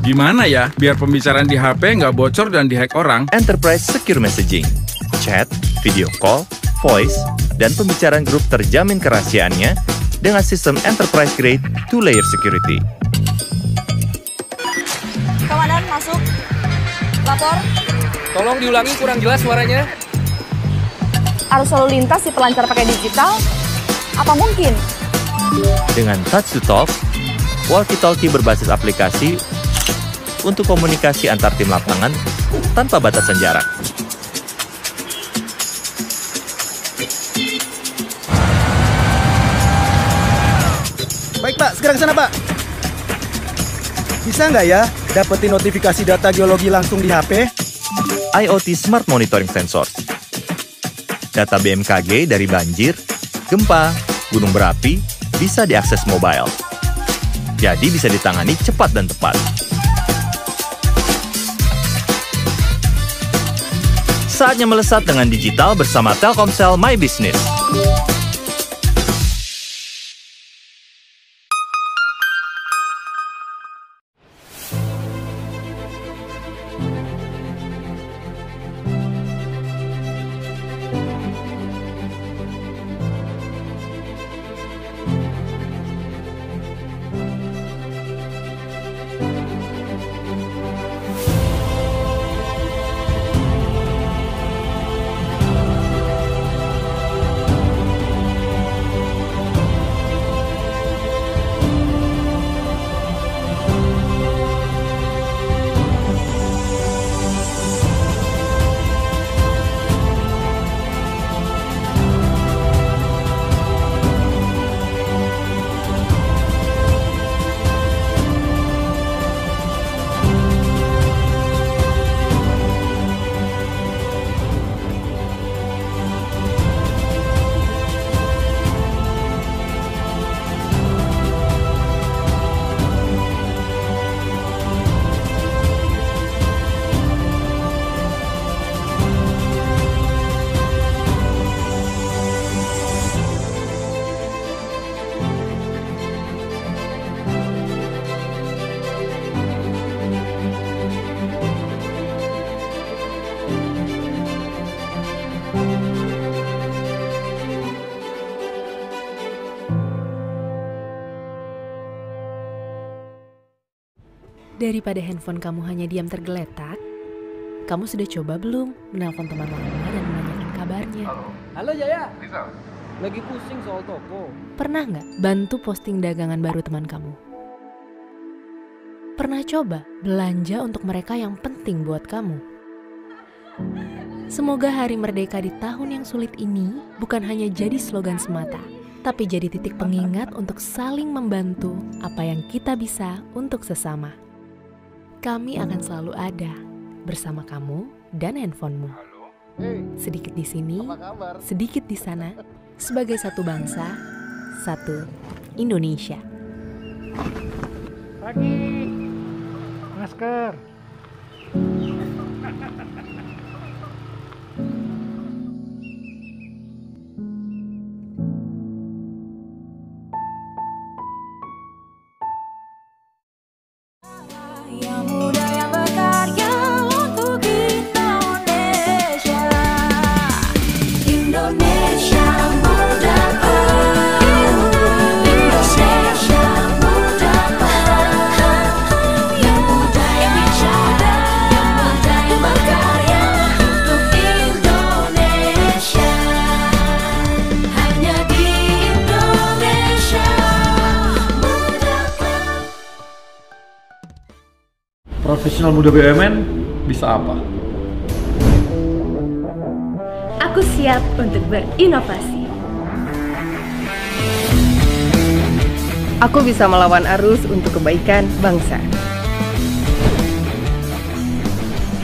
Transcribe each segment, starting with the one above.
Gimana ya biar pembicaraan di HP nggak bocor dan dihack orang? Enterprise Secure Messaging, chat, video call, voice, dan pembicaraan grup terjamin kerahasiaannya dengan sistem enterprise grade 2-layer security. Komandan, masuk. Lapor. Tolong diulangi, kurang jelas suaranya. Arus lalu lintas dipelancar pakai digital? Apa mungkin? Dengan touch to talk, walkie-talkie berbasis aplikasi untuk komunikasi antar tim lapangan tanpa batasan jarak. Baik Pak, segera ke sana Pak. Bisa nggak ya dapetin notifikasi data geologi langsung di HP? IoT Smart Monitoring Sensor. Data BMKG dari banjir, gempa, gunung berapi bisa diakses mobile. Jadi bisa ditangani cepat dan tepat. Saatnya melesat dengan digital bersama Telkomsel My Business. Daripada handphone kamu hanya diam tergeletak, kamu sudah coba belum menelpon teman lama dan menanyakan kabarnya? Halo Jaya, lagi pusing soal toko. Pernah nggak bantu posting dagangan baru teman kamu? Pernah coba belanja untuk mereka yang penting buat kamu? Semoga Hari Merdeka di tahun yang sulit ini bukan hanya jadi slogan semata, tapi jadi titik pengingat untuk saling membantu apa yang kita bisa untuk sesama. Kami akan selalu ada bersama kamu dan handphonemu. Sedikit di sini, sedikit di sana, sebagai satu bangsa, satu Indonesia. Pagi, masker. Profesional muda BUMN bisa apa? Aku siap untuk berinovasi. Aku bisa melawan arus untuk kebaikan bangsa.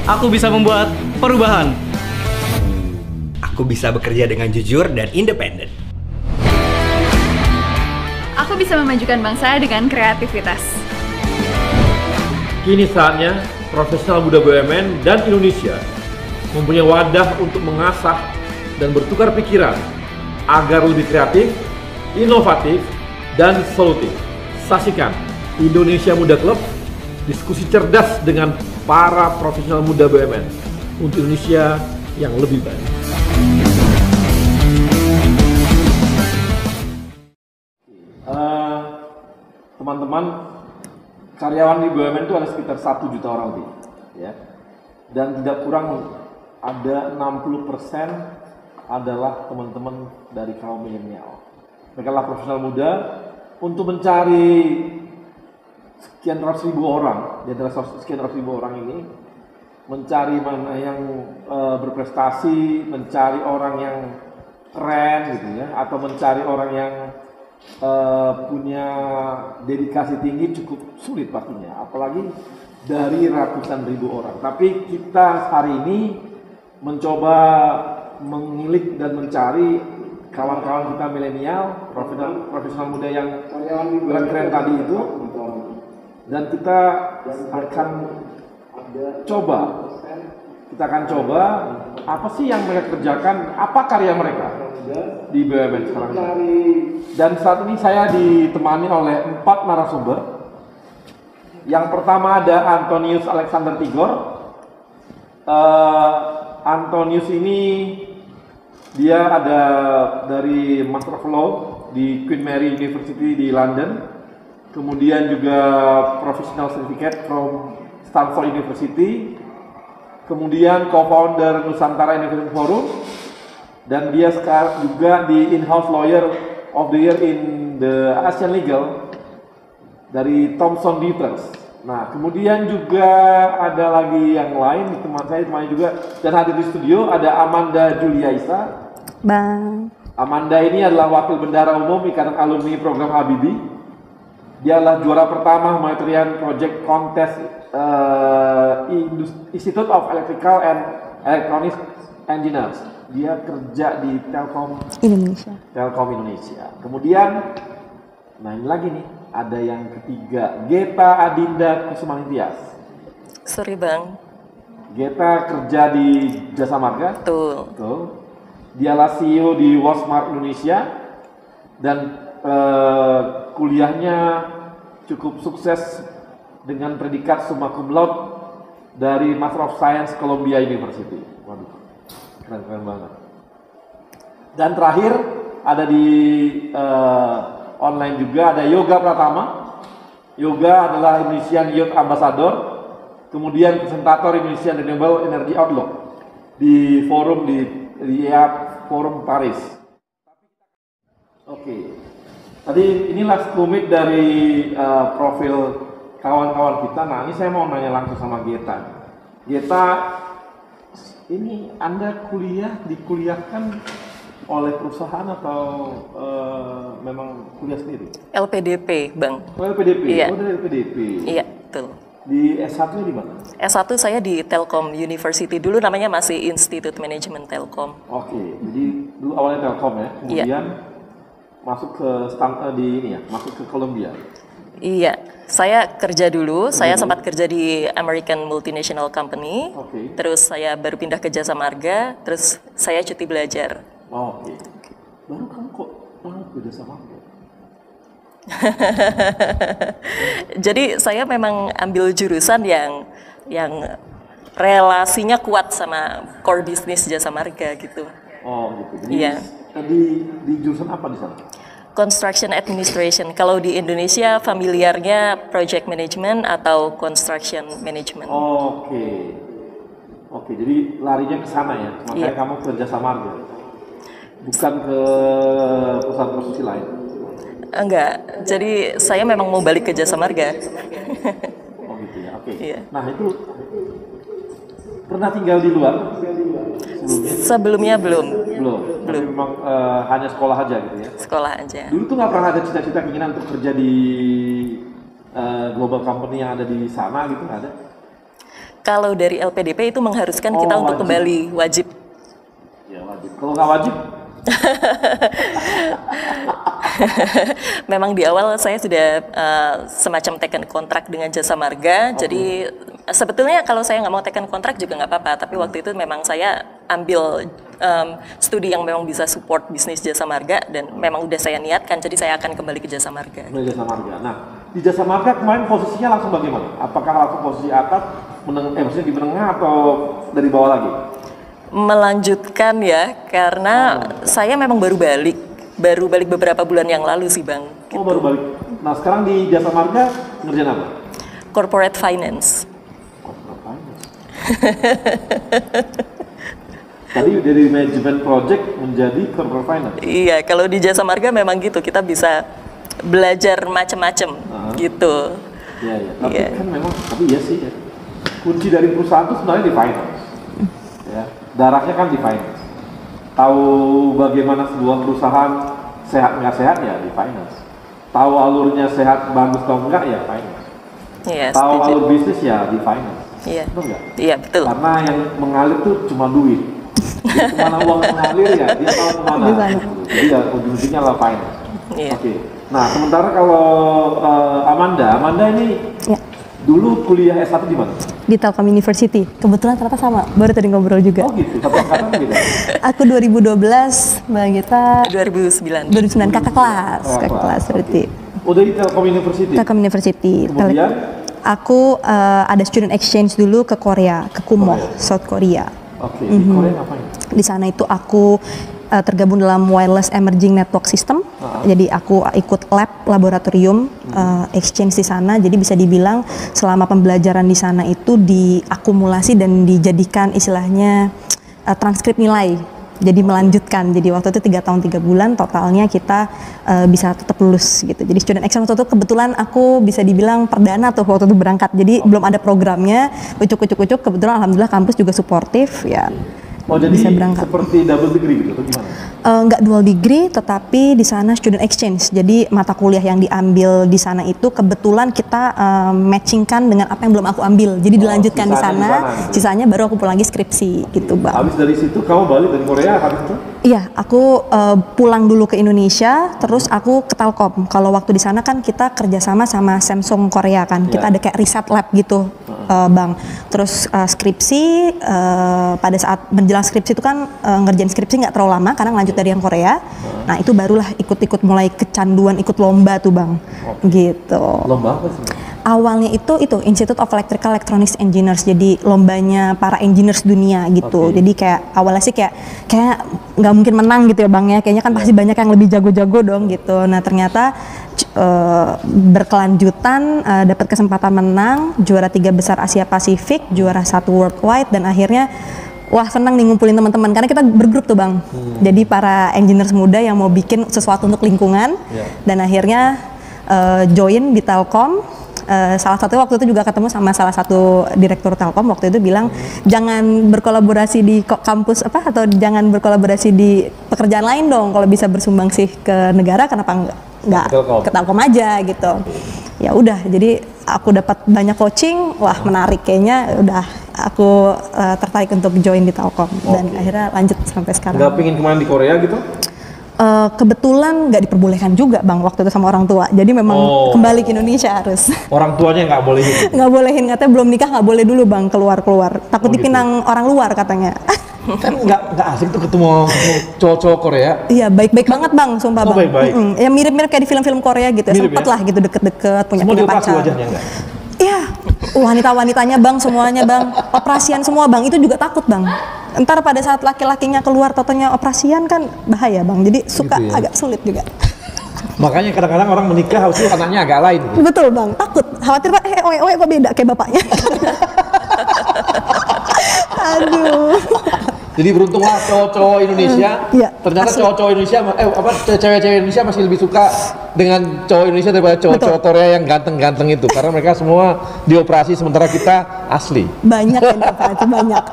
Aku bisa membuat perubahan. Aku bisa bekerja dengan jujur dan independen. Aku bisa memajukan bangsa dengan kreativitas. Kini saatnya profesional muda BUMN dan Indonesia mempunyai wadah untuk mengasah dan bertukar pikiran agar lebih kreatif, inovatif, dan solutif. Saksikan Indonesia Muda Club, diskusi cerdas dengan para profesional muda BUMN untuk Indonesia yang lebih baik. Teman-teman, karyawan di BUMN itu ada sekitar 1 juta orang lebih, ya. Dan tidak kurang ada 60% adalah teman-teman dari kaum milenial. Mereka adalah profesional muda untuk mencari sekian ratus ribu orang, di antara sekian ratus ribu orang ini, mencari mana yang berprestasi, mencari orang yang keren gitu ya, atau mencari orang yang punya dedikasi tinggi cukup sulit pastinya, apalagi dari ratusan ribu orang. Tapi kita hari ini mencoba mengilik dan mencari kawan-kawan kita milenial, profesional muda yang keren-keren tadi itu, dan kita akan coba apa sih yang mereka kerjakan, apa karya mereka di BUMN sekarang ini. Dan saat ini saya ditemani oleh 4 narasumber. Yang pertama ada Antonius Alexander Tigor. Antonius ini dia ada dari Master of Law di Queen Mary University di London. Kemudian juga Professional Certificate from Stanford University. Kemudian co-founder Nusantara Innovation Forum. Dan dia sekarang juga di In-House Lawyer of the Year in the Asian Legal dari Thomson Reuters. Nah, kemudian juga ada lagi yang lain, teman saya temannya juga, dan hadir di studio ada Amanda Julia Isa. Bang. Amanda ini adalah Wakil Bendara Umum Ikatan Alumni Program Habibie. Dia adalah juara pertama humanitarian project contest Institute of Electrical and Electronics Engineers. Dia kerja di Telkom Indonesia. Kemudian, nah ini lagi nih, ada yang ketiga, Geta Adinda Kusumaningtyas. Sorry Bang. Geta kerja di Jasa Marga. Betul. Dialah CEO di Walmart Indonesia dan kuliahnya cukup sukses dengan predikat summa cum laude dari Master of Science Columbia University. Waduh, keren banget. Dan terakhir ada di online juga ada Yoga Pratama. Yoga adalah Indonesian Youth Ambassador, kemudian presentator Indonesian Renewable Energy Outlook di forum di Forum Paris. Oke. Tadi inilah sekelumit dari profil kawan-kawan kita. Nah, ini saya mau nanya langsung sama Geta. Geta, ini Anda dikuliahkan oleh perusahaan atau memang kuliah sendiri? LPDP, Bang. Oh, LPDP? Iya. Oh, dari LPDP? Iya, betul. Di S1-nya di mana? S1 saya di Telkom University, dulu namanya masih Institute Management Telkom. Oke, jadi dulu awalnya Telkom ya, kemudian masuk ke masuk ke Columbia. Iya, saya kerja dulu, saya sempat kerja di American Multinational Company, terus saya baru pindah ke Jasa Marga, terus saya cuti belajar. Oke. Baru kamu kok ke Jasa Marga? Jadi saya memang ambil jurusan yang relasinya kuat sama core bisnis Jasa Marga gitu. Oh gitu. Jadi di jurusan apa di sana? Construction Administration. Kalau di Indonesia familiarnya Project Management atau Construction Management. Oke. Jadi larinya ke sana ya. Makanya kamu ke Jasa Marga. Bukan ke perusahaan konstruksi lain. Enggak. Jadi saya memang mau balik ke Jasa Marga. Oh gitu ya. Oke. Iya. Nah, itu pernah tinggal di luar sebelumnya? Belum. Tapi memang hanya sekolah aja gitu ya. Sekolah aja. Dulu tuh nggak pernah ada cita-cita keinginan untuk kerja di global company yang ada di sana gitu, nggak ada? Kalau dari LPDP itu mengharuskan kita untuk kembali, wajib. Ya wajib. Kalau nggak wajib? Memang di awal saya sudah semacam taken kontrak dengan Jasa Marga. Jadi sebetulnya kalau saya nggak mau taken kontrak juga nggak apa-apa. Tapi waktu itu memang saya ambil studi yang memang bisa support bisnis Jasa Marga dan memang udah saya niatkan. Jadi saya akan kembali ke Jasa Marga. Jasa Marga. Nah, di Jasa Marga kemarin posisinya langsung bagaimana? Apakah langsung posisi atas, maksudnya di menengah atau dari bawah lagi? Melanjutkan ya, karena saya memang baru balik beberapa bulan yang lalu sih Bang. Oh baru balik. Nah sekarang di Jasa Marga ngerjain apa? Corporate Finance. Corporate Finance. Tadi dari Management Project menjadi Corporate Finance. Iya, kalau di Jasa Marga memang gitu, kita bisa belajar macam-macam gitu. Iya, tapi kan memang, tapi iya sih ya. Kunci dari perusahaan itu sebenarnya di finance. Ya, darahnya kan di finance. Tahu bagaimana sebuah perusahaan sehat nggak sehat ya di finance. Tahu alurnya sehat bagus atau enggak ya finance. Iya, tahu alur bisnis ya di finance. Iya. Betul nggak? Iya betul. Karena yang mengalir tuh cuma duit. Kemana uang mengalir ya dia tahu kemana. Jadi ya ujung-ujungnya lah finance. Iya. Oke. Nah sementara kalau Amanda ini dulu kuliah S1 di mana? Di Telkom University. Kebetulan ternyata sama, baru tadi ngobrol juga. Oh gitu, satu angkatan beda? Aku 2012, Mbak Gita 2009 kakak kelas berarti. Udah di Telkom University? Telkom University. Kemudian? Aku ada student exchange dulu ke Korea, ke Kumo, South Korea. Oke, di Korea ngapain? Di sana itu aku tergabung dalam Wireless Emerging Network System. Jadi aku ikut laboratorium exchange di sana. Jadi bisa dibilang selama pembelajaran di sana itu diakumulasi dan dijadikan istilahnya transkrip nilai. Jadi melanjutkan. Jadi waktu itu 3 tahun 3 bulan totalnya kita bisa tetap lulus gitu. Jadi student exchange waktu itu kebetulan aku bisa dibilang perdana tuh waktu itu berangkat. Jadi belum ada programnya, ucuk-ucuk kebetulan alhamdulillah kampus juga suportif ya. Oh jadi bisa berangkat. Seperti double degree gitu atau gimana? Nggak dual degree, tetapi di sana student exchange. Jadi mata kuliah yang diambil di sana itu kebetulan kita matchingkan dengan apa yang belum aku ambil. Jadi dilanjutkan di sana gitu. Sisanya baru aku pulang lagi skripsi gitu Bang. Habis dari situ kamu balik dari Korea habis itu? Iya, aku pulang dulu ke Indonesia, terus aku ke Telkom. Kalau waktu di sana kan kita kerjasama sama Samsung Korea kan, kita ada kayak riset lab gitu, Bang. Terus skripsi pada saat menjelang skripsi itu kan ngerjain skripsi nggak terlalu lama karena ngelanjut dari yang Korea. Nah itu barulah ikut-ikut mulai kecanduan ikut lomba tuh Bang, gitu. Lomba apa sih? Awalnya itu Institute of Electrical Electronics Engineers, jadi lombanya para engineers dunia gitu. Jadi kayak awalnya sih kayak nggak mungkin menang gitu ya Bang ya, kayaknya kan pasti banyak yang lebih jago-jago dong gitu. Nah ternyata berkelanjutan dapat kesempatan menang, juara 3 besar Asia Pasifik, juara 1 worldwide, dan akhirnya wah senang nih ngumpulin teman-teman karena kita bergrup tuh Bang. Jadi para engineers muda yang mau bikin sesuatu untuk lingkungan dan akhirnya join di Telkom. Salah satu waktu itu juga ketemu sama salah satu direktur Telkom waktu itu bilang jangan berkolaborasi di kampus atau jangan berkolaborasi di pekerjaan lain dong, kalau bisa bersumbangsi ke negara kenapa nggak ke Telkom aja gitu. Ya udah, jadi aku dapat banyak coaching, wah menarik kayaknya, udah aku tertarik untuk join di Telkom dan akhirnya lanjut sampai sekarang. Nggak pingin kemana di Korea gitu? Kebetulan nggak diperbolehkan juga Bang waktu itu sama orang tua, jadi memang kembali ke Indonesia harus. Orang tuanya nggak bolehin? Nggak bolehin, katanya belum nikah nggak boleh dulu Bang keluar, takut dipinang orang luar katanya. Kan nggak asik tuh ketemu cowok-cowok Korea. Iya baik-baik banget Bang, sumpah Bang. Baik-baik. Ya mirip-mirip kayak di film-film Korea gitu, sempet lah gitu deket-deket punya pacar. Semua wajahnya nggak? Iya, wanita-wanitanya Bang, semuanya Bang, operasian semua Bang, itu juga takut Bang. Ntar pada saat laki-lakinya keluar totonya operasian kan bahaya Bang, jadi suka gitu ya? Agak sulit juga. Makanya kadang-kadang orang menikah harus anaknya agak lain. Gitu. Betul Bang, takut, khawatir Pak, oe kok beda kayak bapaknya. Aduh. Jadi beruntunglah cowok-cowok Indonesia, ternyata cowok-cowok Indonesia, cewek-cewek Indonesia masih lebih suka dengan cowok Indonesia daripada cowok-cowok Korea yang ganteng-ganteng itu, karena mereka semua dioperasi sementara kita asli. Banyak yang dioperasi, banyak.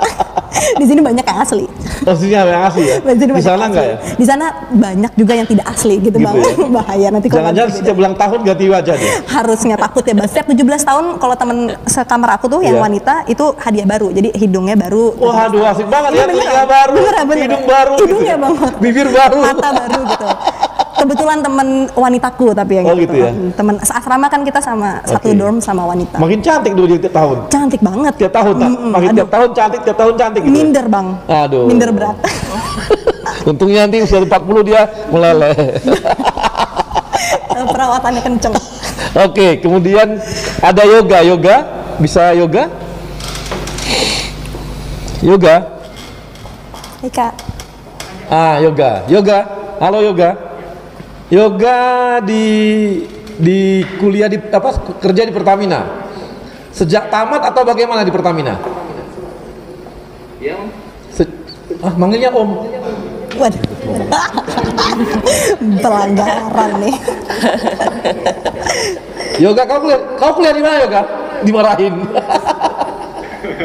Di sini banyak yang asli. Oh, di sini yang asli ya? Di sana enggak ya? Di sana banyak juga yang tidak asli gitu Bang. Ya? Bahaya nanti kalau jangan-jangan setiap ulang tahun ganti wajah dia. Harusnya takut ya Bang. Setiap 17 tahun kalau teman sekamar aku tuh yang wanita itu hadiah baru. Jadi hidungnya baru. Wah, aduh asik banget ya, telinga baru, hidung baru, hidungnya Bang. Bibir baru, mata baru gitu. Kebetulan temen wanitaku tapi yang Oh, gitu ya? Temen asrama kan kita sama satu dorm sama wanita. Makin cantik dulu tiap tahun. Cantik banget. Tiap tahun tak? Makin tiap tahun cantik gitu. Minder bang. Aduh. Minder berat. Untungnya nanti usia 40 dia meleleh. Perawatannya kenceng. Oke, kemudian ada yoga. Bisa yoga? Yoga? Hai kak. Yoga. Halo yoga. Yoga di kuliah di kerja di Pertamina. Sejak tamat atau bagaimana di Pertamina? Ya. Manggilnya Om. Waduh. Pelanggaran nih. Yoga, kau kuliah di mana Yoga? Dimarahin.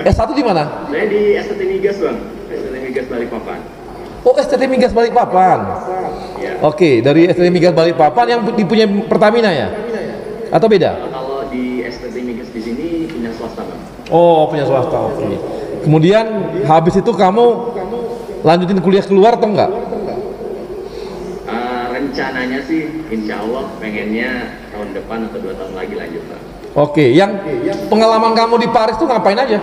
S1 di mana? Saya di STT Migas bang, STT Migas Balikpapan. Oh, STT Migas Balikpapan. Ya. Oke, dari STT Migas Balikpapan yang dipunya Pertamina ya? Atau beda? Kalau di STT Migas di sini punya swasta bang. Oh, punya swasta. Oke. Kemudian habis itu kamu lanjutin kuliah keluar atau enggak? Rencananya sih, insya Allah pengennya tahun depan atau 2 tahun lagi lanjut bang. Oke, yang pengalaman kamu di Paris tuh ngapain aja?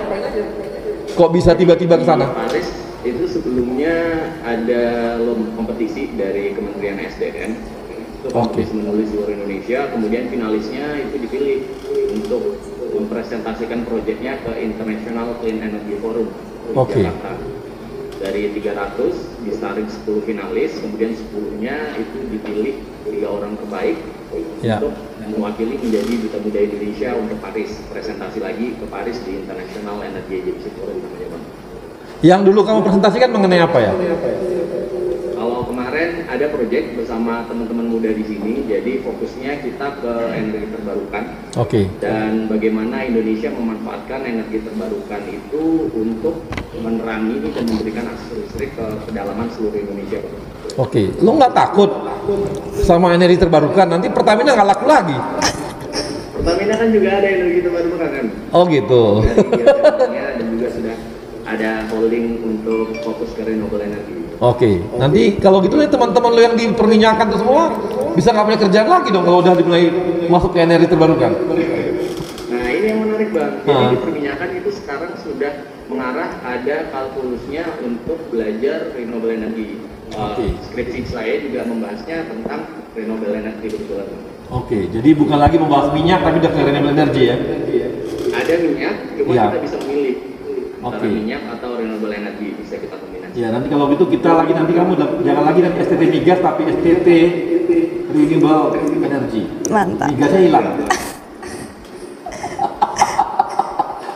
Kok bisa tiba-tiba ke sana? Di Paris itu sebelumnya ada kompetisi dari Kementerian SDM, itu kompetisi menulis seluruh Indonesia, kemudian finalisnya itu dipilih untuk mempresentasikan proyeknya ke International Clean Energy Forum di Jakarta. Dari 300 disaring 10 finalis, kemudian 10-nya itu dipilih 3 orang terbaik untuk mewakili menjadi duta muda Indonesia untuk Paris, presentasi lagi ke Paris di International Energy Agency Forum namanya bang. Yang dulu kamu presentasikan mengenai apa ya? Kalau kemarin ada proyek bersama teman-teman muda di sini, jadi fokusnya kita ke energi terbarukan. Dan bagaimana Indonesia memanfaatkan energi terbarukan itu untuk menerangi dan memberikan akses listrik ke pedalaman seluruh Indonesia. Lo nggak takut sama energi terbarukan? Nanti Pertamina nggak laku lagi. Pertamina kan juga ada energi terbarukan kan? Oh gitu. Dan juga sudah ada holding untuk fokus ke renewable energy. Nanti kalau gitu nih teman-teman lo yang di perminyakan tuh semua bisa nggak punya kerjaan lagi dong kalau udah dimulai masuk ke energi terbarukan. Nah ini yang menarik bang. Jadi di perminyakan itu sekarang sudah mengarah ada kalkulusnya untuk belajar renewable energy. Skripsi saya juga membahasnya tentang renewable energy kebetulan. Jadi bukan lagi membahas minyak tapi udah ke renewable energy ya? Ada minyak, cuma kita bisa memilih antara minyak atau renewable energy bisa kita kombinasi. Ya nanti kalau gitu kita lagi nanti kamu jangan lagi nanti STT Migas tapi STT Renewable Energy. Mantap. Migasnya hilang.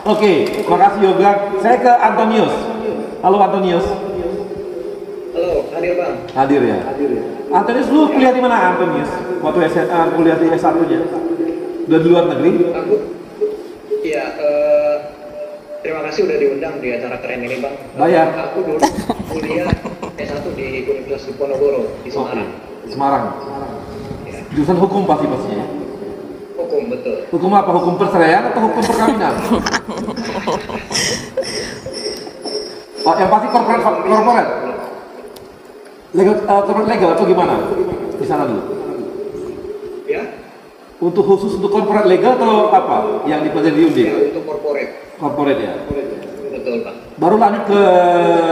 Makasih Yoga. Saya ke Antonius. Halo Antonius. Halo, hadir bang. Hadir ya. Antonius, lu kuliah di mana Antonius? Waktu SMA kuliah di S1-nya? Udah di luar negeri? Iya, terima kasih udah diundang di acara keren ini bang. Bayar. Aku dulu kuliah S1 di Universitas Diponegoro di Semarang. Semarang. Jurusan hukum pastinya. Hukum betul. Hukum apa? Hukum perceraian atau hukum perkawinan? Yang pasti corporate. Corporate legal atau gimana? Di sana dulu. Ya. Untuk khusus untuk corporate legal atau apa? Yang dipelajari di Undip? Ya, untuk corporate. Corporate ya. Betul pak. Baru lanjut ke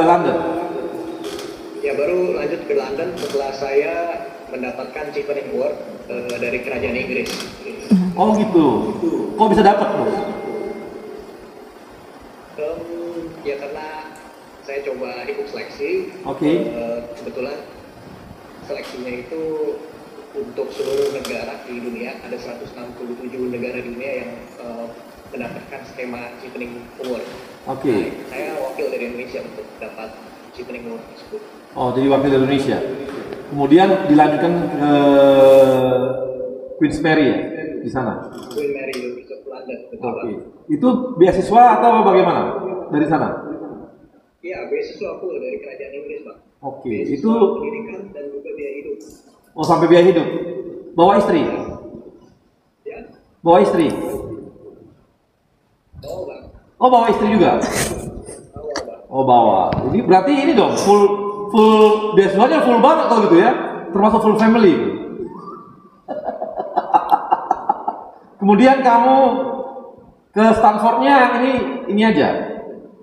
London. Ya baru lanjut ke London setelah saya mendapatkan Chevening Award dari kerajaan Inggris. Oh gitu. Kok bisa dapat bos? Ya karena saya coba ikut seleksi. Kebetulan seleksinya itu untuk seluruh negara di dunia, ada 167 negara di dunia yang mendapatkan skema Chevening Award. Saya wakil dari Indonesia untuk dapat Chevening Award tersebut. Oh, jadi wakil dari Indonesia. Kemudian dilanjutkan ke Queen's Mary ya di sana. Queen Mary University of London. Betul. Itu beasiswa atau bagaimana dari sana? Iya, beasiswa full dari kerajaan Inggris, Pak. Itu pendidikan dan juga biaya hidup. Oh, sampai biaya hidup. Bawa istri? Ya. Bawa istri? Bawa, Bang. Oh, bawa istri juga? Bawa, Bang. Oh, bawa. Jadi berarti ini dong full beasiswanya full banget kalau gitu ya? Termasuk full family. Kemudian kamu ke Stanfordnya ini aja.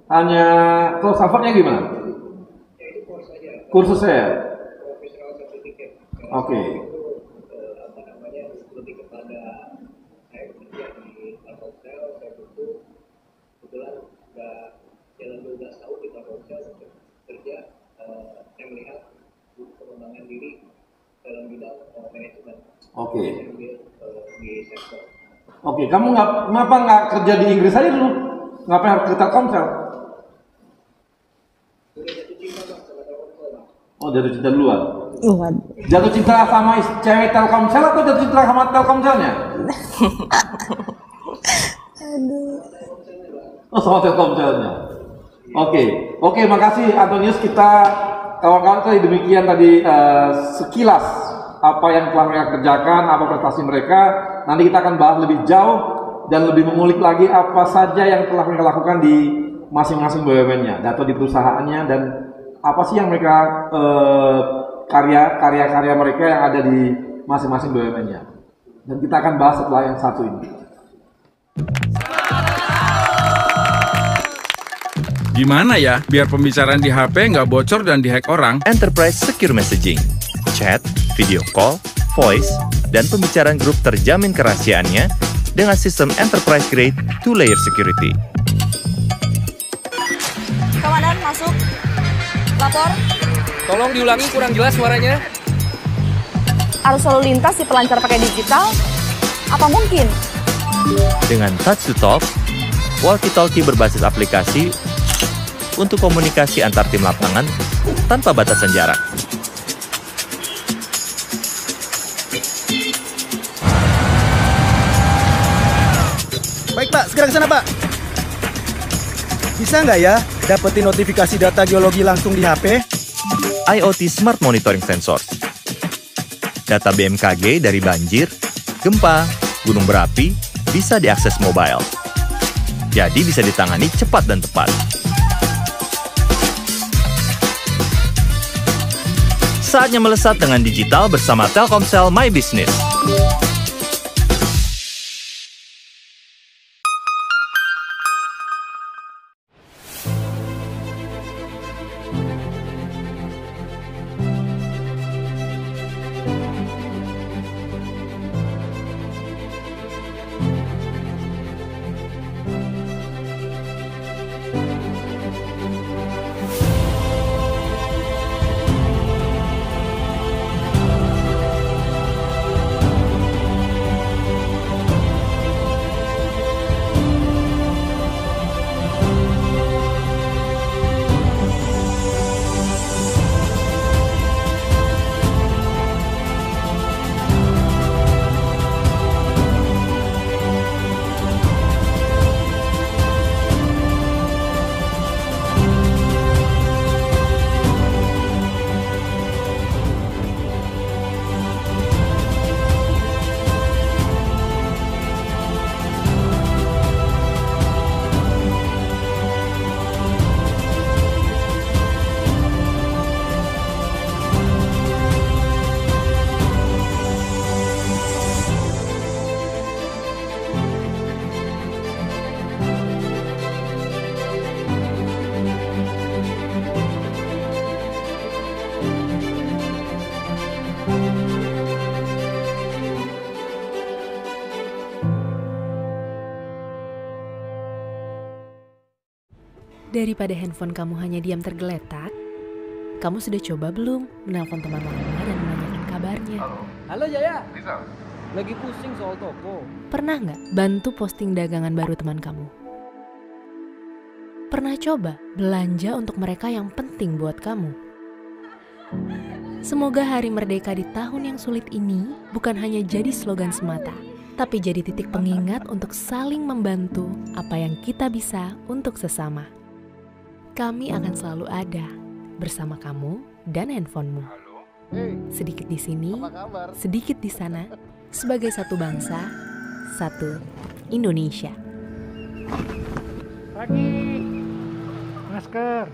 Hanya ke Stanfordnya gimana? Kursusnya ya? Oke. Jalan 12 tahun di Telkomsel kerja, saya melihat pengembangan diri dalam bidang manajemen. Oke. Di sektor. Oke, kamu kenapa nggak kerja di Inggris aja dulu? Ngapain harus ke Telkomsel? Oh, jatuh cinta duluan. Jatuh cinta sama cewek Telkomsel atau jatuh cinta sama Telkomselnya? Oh, sama Telkomselnya. Oke, makasih Antonius. Kita kawan-kawan tadi demikian tadi sekilas apa yang telah mereka kerjakan, apa prestasi mereka. Nanti kita akan bahas lebih jauh dan lebih mengulik lagi apa saja yang telah mereka lakukan di masing-masing BUMN-nya, data di perusahaannya, dan apa sih yang mereka karya-karya mereka yang ada di masing-masing BUMN-nya. Dan kita akan bahas setelah yang satu ini. Gimana ya biar pembicaraan di HP nggak bocor dan dihack orang? Enterprise Secure Messaging, chat, video call, voice, dan pembicaraan grup terjamin kerahasiaannya dengan sistem enterprise grade 2-layer security. Komandan, masuk. Lapor. Tolong diulangi, kurang jelas suaranya. Arus lalu lintas di pelancar pakai digital? Apa mungkin? Dengan touch to talk, walkie-talkie berbasis aplikasi untuk komunikasi antar tim lapangan tanpa batasan jarak. Baik Pak, segera ke sana Pak. Bisa nggak ya dapetin notifikasi data geologi langsung di HP? IoT Smart Monitoring Sensor. Data BMKG dari banjir, gempa, gunung berapi bisa diakses mobile. Jadi bisa ditangani cepat dan tepat. Saatnya melesat dengan digital bersama Telkomsel My Business. Daripada handphone kamu hanya diam tergeletak, kamu sudah coba belum menelpon teman lama dan menanyakan kabarnya? Halo Jaya, lagi pusing soal toko. Pernah nggak bantu posting dagangan baru teman kamu? Pernah coba belanja untuk mereka yang penting buat kamu? Semoga Hari Merdeka di tahun yang sulit ini bukan hanya jadi slogan semata, tapi jadi titik pengingat untuk saling membantu apa yang kita bisa untuk sesama. Kami akan selalu ada bersama kamu dan handphonemu. Sedikit di sini, sedikit di sana, sebagai satu bangsa, satu Indonesia. Pagi, masker.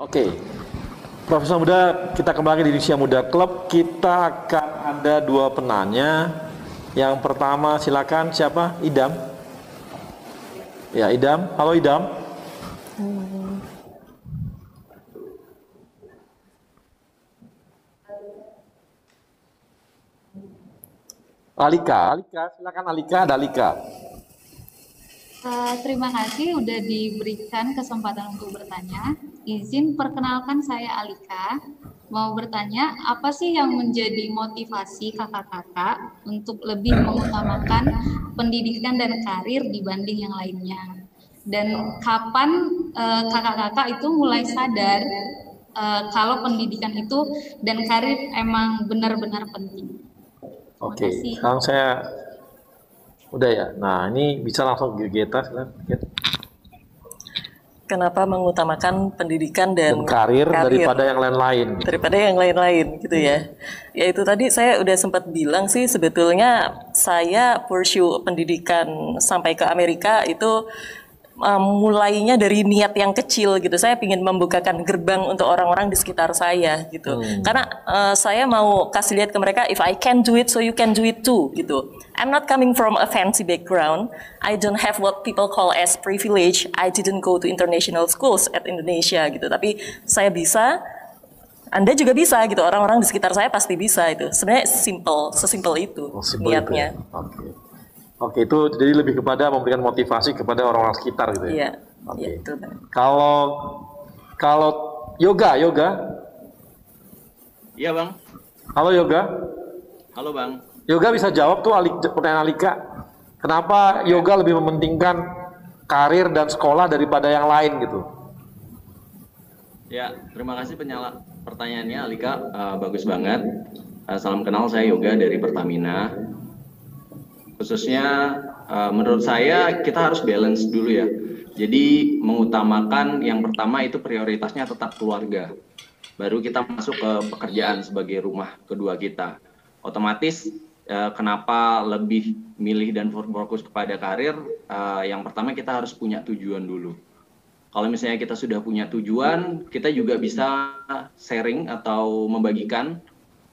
Oke, Profesor Muda, kita kembali di Indonesia Muda Club. Kita akan ada 2 penanya. Yang pertama silakan, siapa? Idam. Ya, Idam. Halo Idam. Alika, silakan Alika, ada Alika. Terima kasih udah diberikan kesempatan untuk bertanya. Izin perkenalkan, saya Alika. Mau bertanya, apa sih yang menjadi motivasi kakak-kakak untuk lebih mengutamakan pendidikan dan karir dibanding yang lainnya? Dan kapan kakak-kakak itu mulai sadar kalau pendidikan itu dan karir emang benar-benar penting? Oke, sekarang saya udah ya. Nah, ini bisa langsung Geta. Kenapa mengutamakan pendidikan dan karir daripada yang lain-lain? Daripada yang lain-lain gitu ya. Ya itu tadi saya udah sempat bilang sih, sebetulnya saya pursue pendidikan sampai ke Amerika itu mulainya dari niat yang kecil gitu. Saya ingin membukakan gerbang untuk orang-orang di sekitar saya gitu. Karena saya mau kasih lihat ke mereka, if I can do it, so you can do it too gitu. I'm not coming from a fancy background. I don't have what people call as privilege. I didn't go to international schools at Indonesia gitu. Tapi saya bisa, Anda juga bisa gitu. Orang-orang di sekitar saya pasti bisa itu. Sebenarnya sesimpel itu niatnya. Itu ya? Oke, itu jadi lebih kepada memberikan motivasi kepada orang-orang sekitar gitu ya? Iya, iya itu. Kalau Yoga? Iya Bang. Halo Yoga. Halo Bang. Yoga bisa jawab tuh pertanyaan Alika. Kenapa Yoga lebih mementingkan karir dan sekolah daripada yang lain gitu? Ya, terima kasih pertanyaannya Alika, bagus banget. Salam kenal, saya Yoga dari Pertamina. Khususnya menurut saya kita harus balance dulu ya. Jadi mengutamakan yang pertama itu prioritasnya tetap keluarga. Baru kita masuk ke pekerjaan sebagai rumah kedua kita. Otomatis kenapa lebih milih dan fokus kepada karir? Yang pertama kita harus punya tujuan dulu. Kalau misalnya kita sudah punya tujuan, kita juga bisa sharing atau membagikan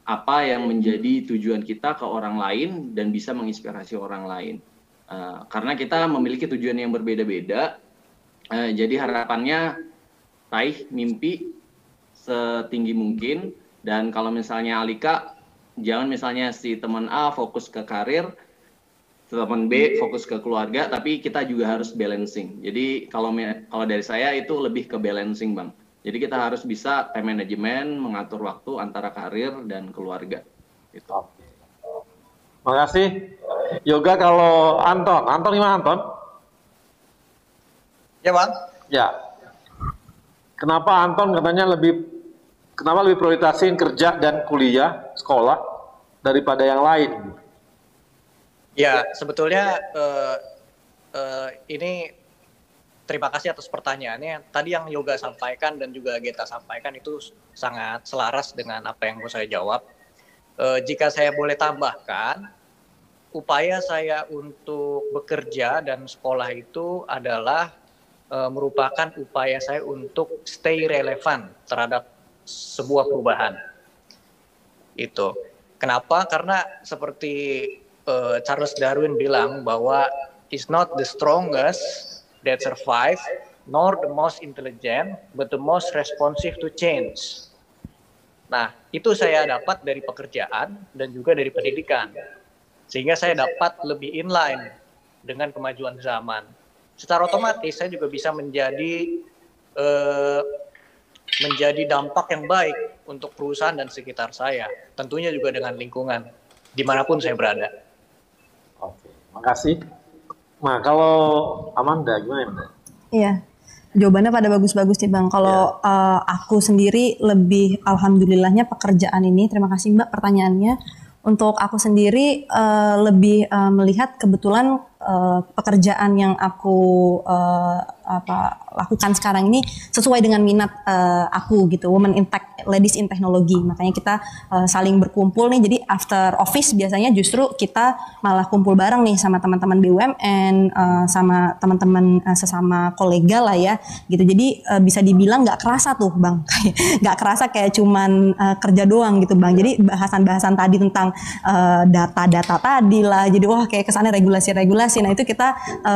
apa yang menjadi tujuan kita ke orang lain dan bisa menginspirasi orang lain. Karena kita memiliki tujuan yang berbeda-beda, jadi harapannya raih mimpi setinggi mungkin. Dan kalau misalnya Alika, jangan misalnya si teman A fokus ke karir, teman B fokus ke keluarga, tapi kita juga harus balancing. Jadi kalau dari saya itu lebih ke balancing Bang. Jadi kita harus bisa time management, mengatur waktu antara karir dan keluarga. Gitu. Makasih. Yoga, kalau Anton gimana Anton? Ya Bang. Ya. Kenapa Anton katanya lebih prioritasin kerja dan kuliah, sekolah daripada yang lain? Ya, sebetulnya ini terima kasih atas pertanyaannya. Tadi yang Yoga sampaikan dan juga Geta sampaikan itu sangat selaras dengan apa yang mau saya jawab. Jika saya boleh tambahkan, upaya saya untuk bekerja dan sekolah itu adalah merupakan upaya saya untuk stay relevan terhadap sebuah perubahan. Itu. Kenapa? Karena seperti Charles Darwin bilang bahwa it's not the strongest that survive, nor the most intelligent, but the most responsive to change. Nah, itu saya dapat dari pekerjaan dan juga dari pendidikan. Sehingga saya dapat lebih inline dengan kemajuan zaman. Secara otomatis saya juga bisa menjadi dampak yang baik untuk perusahaan dan sekitar saya. Tentunya juga dengan lingkungan, dimanapun saya berada. Oke, makasih. Nah, kalau Amanda gimana? Iya, jawabannya pada bagus-bagus nih Bang. Kalau aku sendiri lebih alhamdulillahnya pekerjaan ini, terima kasih Mbak pertanyaannya. Untuk aku sendiri lebih melihat kebetulan pekerjaan yang aku lakukan sekarang ini sesuai dengan minat aku gitu, Women in Tech, Ladies in Technology. Makanya kita saling berkumpul nih. Jadi after office biasanya justru kita malah kumpul bareng nih sama teman-teman BUMN, sama teman-teman sesama kolega lah ya gitu. Jadi bisa dibilang nggak kerasa tuh Bang, nggak kerasa kayak cuman kerja doang gitu Bang. Jadi bahasan-bahasan tadi tentang data-data tadi lah, jadi wah kayak kesannya regulasi-regulasi. Nah itu kita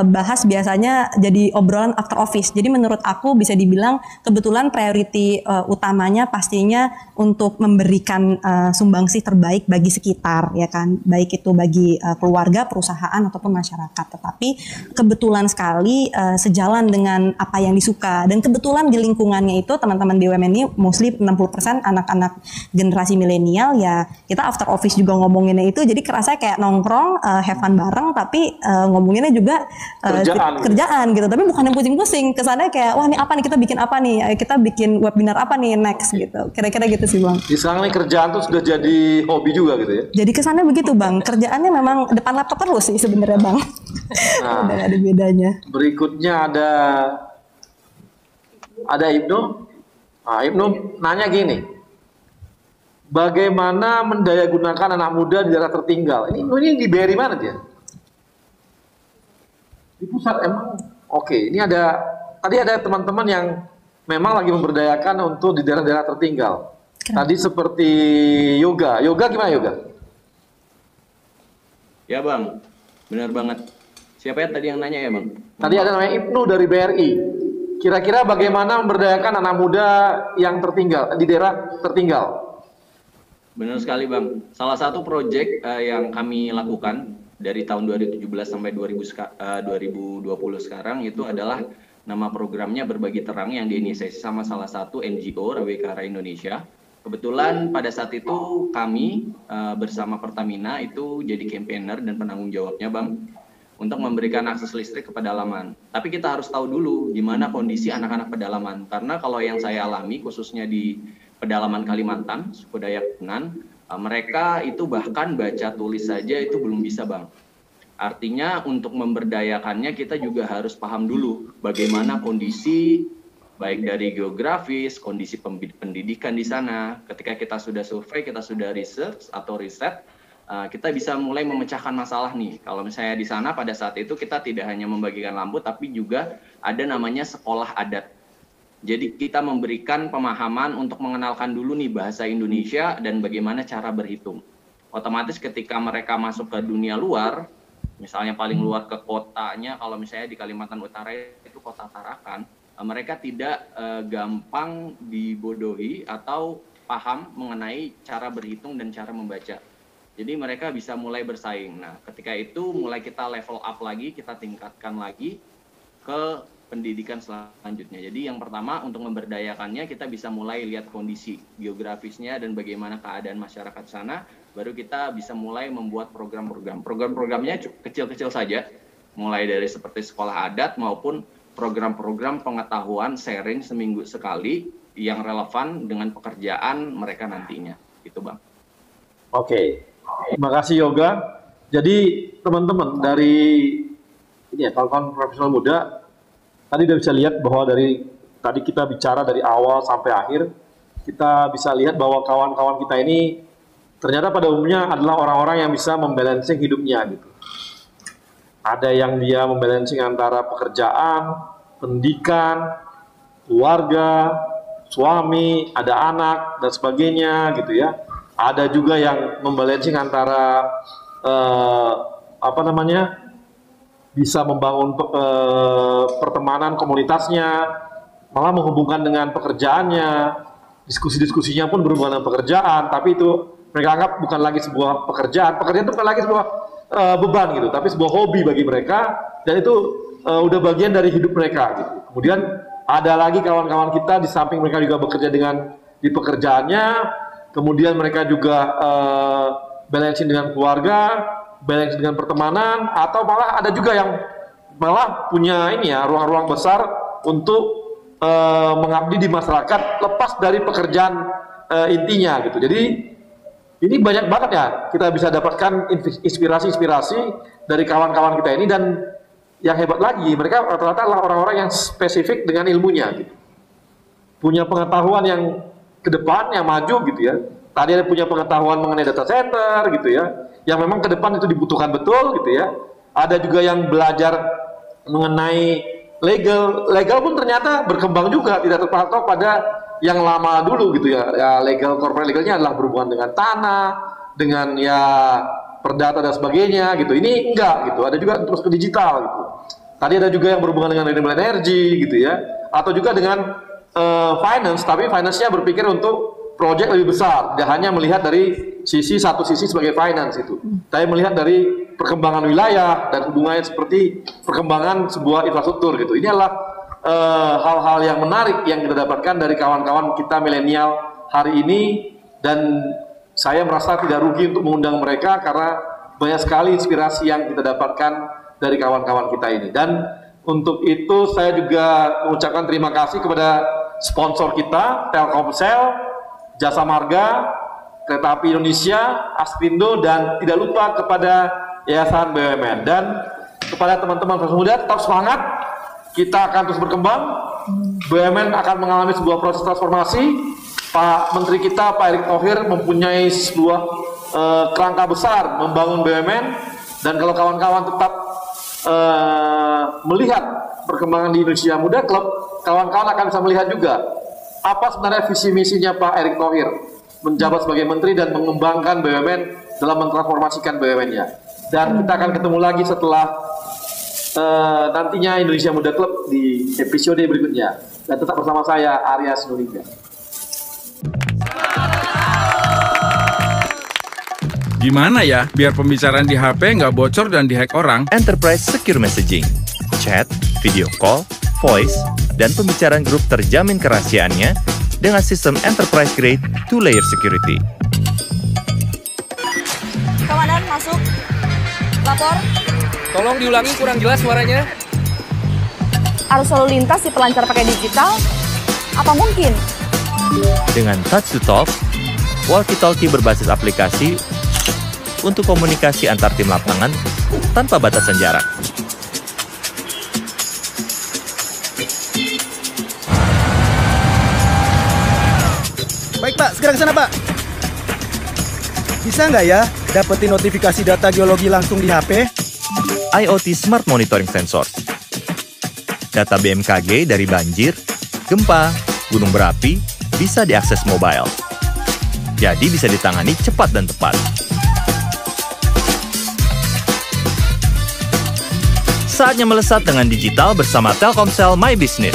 bahas biasanya jadi obrolan after office. Jadi menurut aku bisa dibilang kebetulan priority utamanya pastinya untuk memberikan sumbangsih terbaik bagi sekitar ya kan, baik itu bagi keluarga, perusahaan ataupun masyarakat. Tetapi kebetulan sekali sejalan dengan apa yang disuka, dan kebetulan di lingkungannya itu teman-teman BUMN ini mostly 60% anak-anak generasi milenial ya. Kita after office juga ngomonginnya itu, jadi kerasa kayak nongkrong, have fun bareng, tapi ngomonginnya juga kerjaan gitu. Tapi bukan yang pusing-pusing, kesannya kayak wah ini apa nih, kita bikin apa nih, kita bikin webinar apa nih next gitu. Kira-kira gitu sih Bang. Di sekarang nih kerjaan tuh sudah jadi hobi juga gitu ya? Jadi kesannya begitu Bang, kerjaannya memang depan laptop terus sih sebenarnya Bang. Nah, udah ada bedanya. Berikutnya ada Ibnu. Nah, Ibnu nanya gini, bagaimana mendayagunakan anak muda di daerah tertinggal? Ini di BRI mana dia? Di pusat emang? Oke, ini tadi ada teman-teman yang memang lagi memberdayakan untuk di daerah-daerah tertinggal. Tadi seperti yoga. Yoga gimana yoga? Ya Bang, benar banget. Siapa ya tadi yang nanya ya Bang? Tadi ada namanya Ibnu dari BRI. Kira-kira bagaimana memberdayakan anak muda yang tertinggal, di daerah tertinggal? Benar sekali Bang. Salah satu proyek yang kami lakukan dari tahun 2017 sampai 2020 sekarang itu adalah nama programnya Berbagi Terang yang diinisiasi sama salah satu NGO Rawekara Indonesia. Kebetulan pada saat itu kami bersama Pertamina itu jadi campaigner dan penanggung jawabnya Bang, untuk memberikan akses listrik ke pedalaman. Tapi kita harus tahu dulu gimana kondisi anak-anak pedalaman. Karena kalau yang saya alami khususnya di pedalaman Kalimantan, suku Dayak Penan, mereka itu bahkan baca tulis saja itu belum bisa Bang. Artinya untuk memberdayakannya kita juga harus paham dulu bagaimana kondisi baik dari geografis, kondisi pendidikan di sana. Ketika kita sudah survei, kita sudah research atau riset, kita bisa mulai memecahkan masalah nih. Kalau misalnya di sana pada saat itu kita tidak hanya membagikan lampu, tapi juga ada namanya sekolah adat. Jadi kita memberikan pemahaman untuk mengenalkan dulu nih bahasa Indonesia dan bagaimana cara berhitung. Otomatis ketika mereka masuk ke dunia luar, misalnya paling luar ke kotanya, kalau misalnya di Kalimantan Utara itu kota Tarakan, mereka tidak gampang dibodohi atau paham mengenai cara berhitung dan cara membaca. Jadi mereka bisa mulai bersaing. Nah, ketika itu mulai kita level up lagi, kita tingkatkan lagi ke pendidikan selanjutnya. Jadi yang pertama untuk memberdayakannya kita bisa mulai lihat kondisi geografisnya dan bagaimana keadaan masyarakat sana, baru kita bisa mulai membuat program-program. Program-programnya kecil-kecil saja, mulai dari seperti sekolah adat maupun program-program pengetahuan sharing seminggu sekali yang relevan dengan pekerjaan mereka nantinya. Gitu Bang. Oke. Terima kasih Yoga. Jadi teman-teman dari ini ya, kawan-kawan profesional muda, tadi udah bisa lihat bahwa dari tadi kita bicara dari awal sampai akhir, kita bisa lihat bahwa kawan-kawan kita ini ternyata pada umumnya adalah orang-orang yang bisa membalancing hidupnya gitu. Ada yang dia membalancing antara pekerjaan, pendidikan, keluarga, suami, ada anak dan sebagainya gitu ya. Ada juga yang membalancing antara bisa membangun pertemanan komunitasnya, malah menghubungkan dengan pekerjaannya, diskusi-diskusinya pun berhubungan dengan pekerjaan, tapi itu mereka anggap bukan lagi sebuah pekerjaan itu bukan lagi sebuah beban gitu, tapi sebuah hobi bagi mereka, dan itu udah bagian dari hidup mereka gitu. Kemudian ada lagi kawan-kawan kita di samping mereka juga bekerja di pekerjaannya, kemudian mereka juga balancing dengan keluarga, balancing dengan pertemanan, atau malah ada juga yang malah punya ruang-ruang besar untuk mengabdi di masyarakat lepas dari pekerjaan intinya gitu. Jadi ini banyak banget ya kita bisa dapatkan inspirasi-inspirasi dari kawan-kawan kita ini, dan yang hebat lagi, mereka rata-rata adalah orang-orang yang spesifik dengan ilmunya, gitu. Punya pengetahuan yang ke depan, yang maju gitu ya. Tadi ada punya pengetahuan mengenai data center gitu ya, yang memang ke depan itu dibutuhkan betul gitu ya. Ada juga yang belajar mengenai legal pun ternyata berkembang juga, tidak terpatok pada yang lama dulu gitu ya. Ya legal, corporate legalnya adalah berhubungan dengan tanah, dengan ya perdata dan sebagainya gitu. Ini enggak gitu, ada juga terus ke digital gitu. Tadi ada juga yang berhubungan dengan renewable energy gitu ya, atau juga dengan finance, tapi finance-nya berpikir untuk proyek lebih besar, tidak hanya melihat dari satu sisi sebagai finance itu, tapi melihat dari perkembangan wilayah dan hubungannya seperti perkembangan sebuah infrastruktur gitu. Ini adalah hal-hal yang menarik yang kita dapatkan dari kawan-kawan kita milenial hari ini, dan saya merasa tidak rugi untuk mengundang mereka karena banyak sekali inspirasi yang kita dapatkan dari kawan-kawan kita ini. Dan untuk itu saya juga mengucapkan terima kasih kepada sponsor kita, Telkomsel, Jasa Marga, Kereta Api Indonesia, Aspindo, dan tidak lupa kepada Yayasan BUMN. Dan kepada teman-teman Fresh Muda, tetap semangat, kita akan terus berkembang. BUMN akan mengalami sebuah proses transformasi. Pak Menteri kita, Pak Erick Thohir, mempunyai sebuah kerangka besar membangun BUMN, dan kalau kawan-kawan tetap melihat perkembangan di Indonesia Muda Club, kawan-kawan akan bisa melihat juga apa sebenarnya visi misinya Pak Erick Thohir menjabat sebagai menteri dan mengembangkan BUMN dalam mentransformasikan BUMN-nya. Dan kita akan ketemu lagi setelah nantinya Indonesia Muda Club di episode berikutnya. Dan tetap bersama saya, Arya Sinulinga. Gimana ya biar pembicaraan di HP nggak bocor dan dihack orang? Enterprise Secure Messaging, chat, video call, voice, dan pembicaraan grup terjamin kerahasiaannya dengan sistem enterprise grade 2-layer security. Komandan, masuk. Lapor. Tolong diulangi, kurang jelas suaranya. Arus lalu lintas dipelancar pakai digital? Apa mungkin? Dengan Touch to Talk, walkie-talkie berbasis aplikasi untuk komunikasi antar tim lapangan tanpa batasan jarak. Baik Pak, segera ke sana Pak. Bisa nggak ya dapetin notifikasi data geologi langsung di HP? IoT Smart Monitoring Sensor. Data BMKG dari banjir, gempa, gunung berapi bisa diakses mobile. Jadi bisa ditangani cepat dan tepat. Saatnya melesat dengan digital bersama Telkomsel My Business.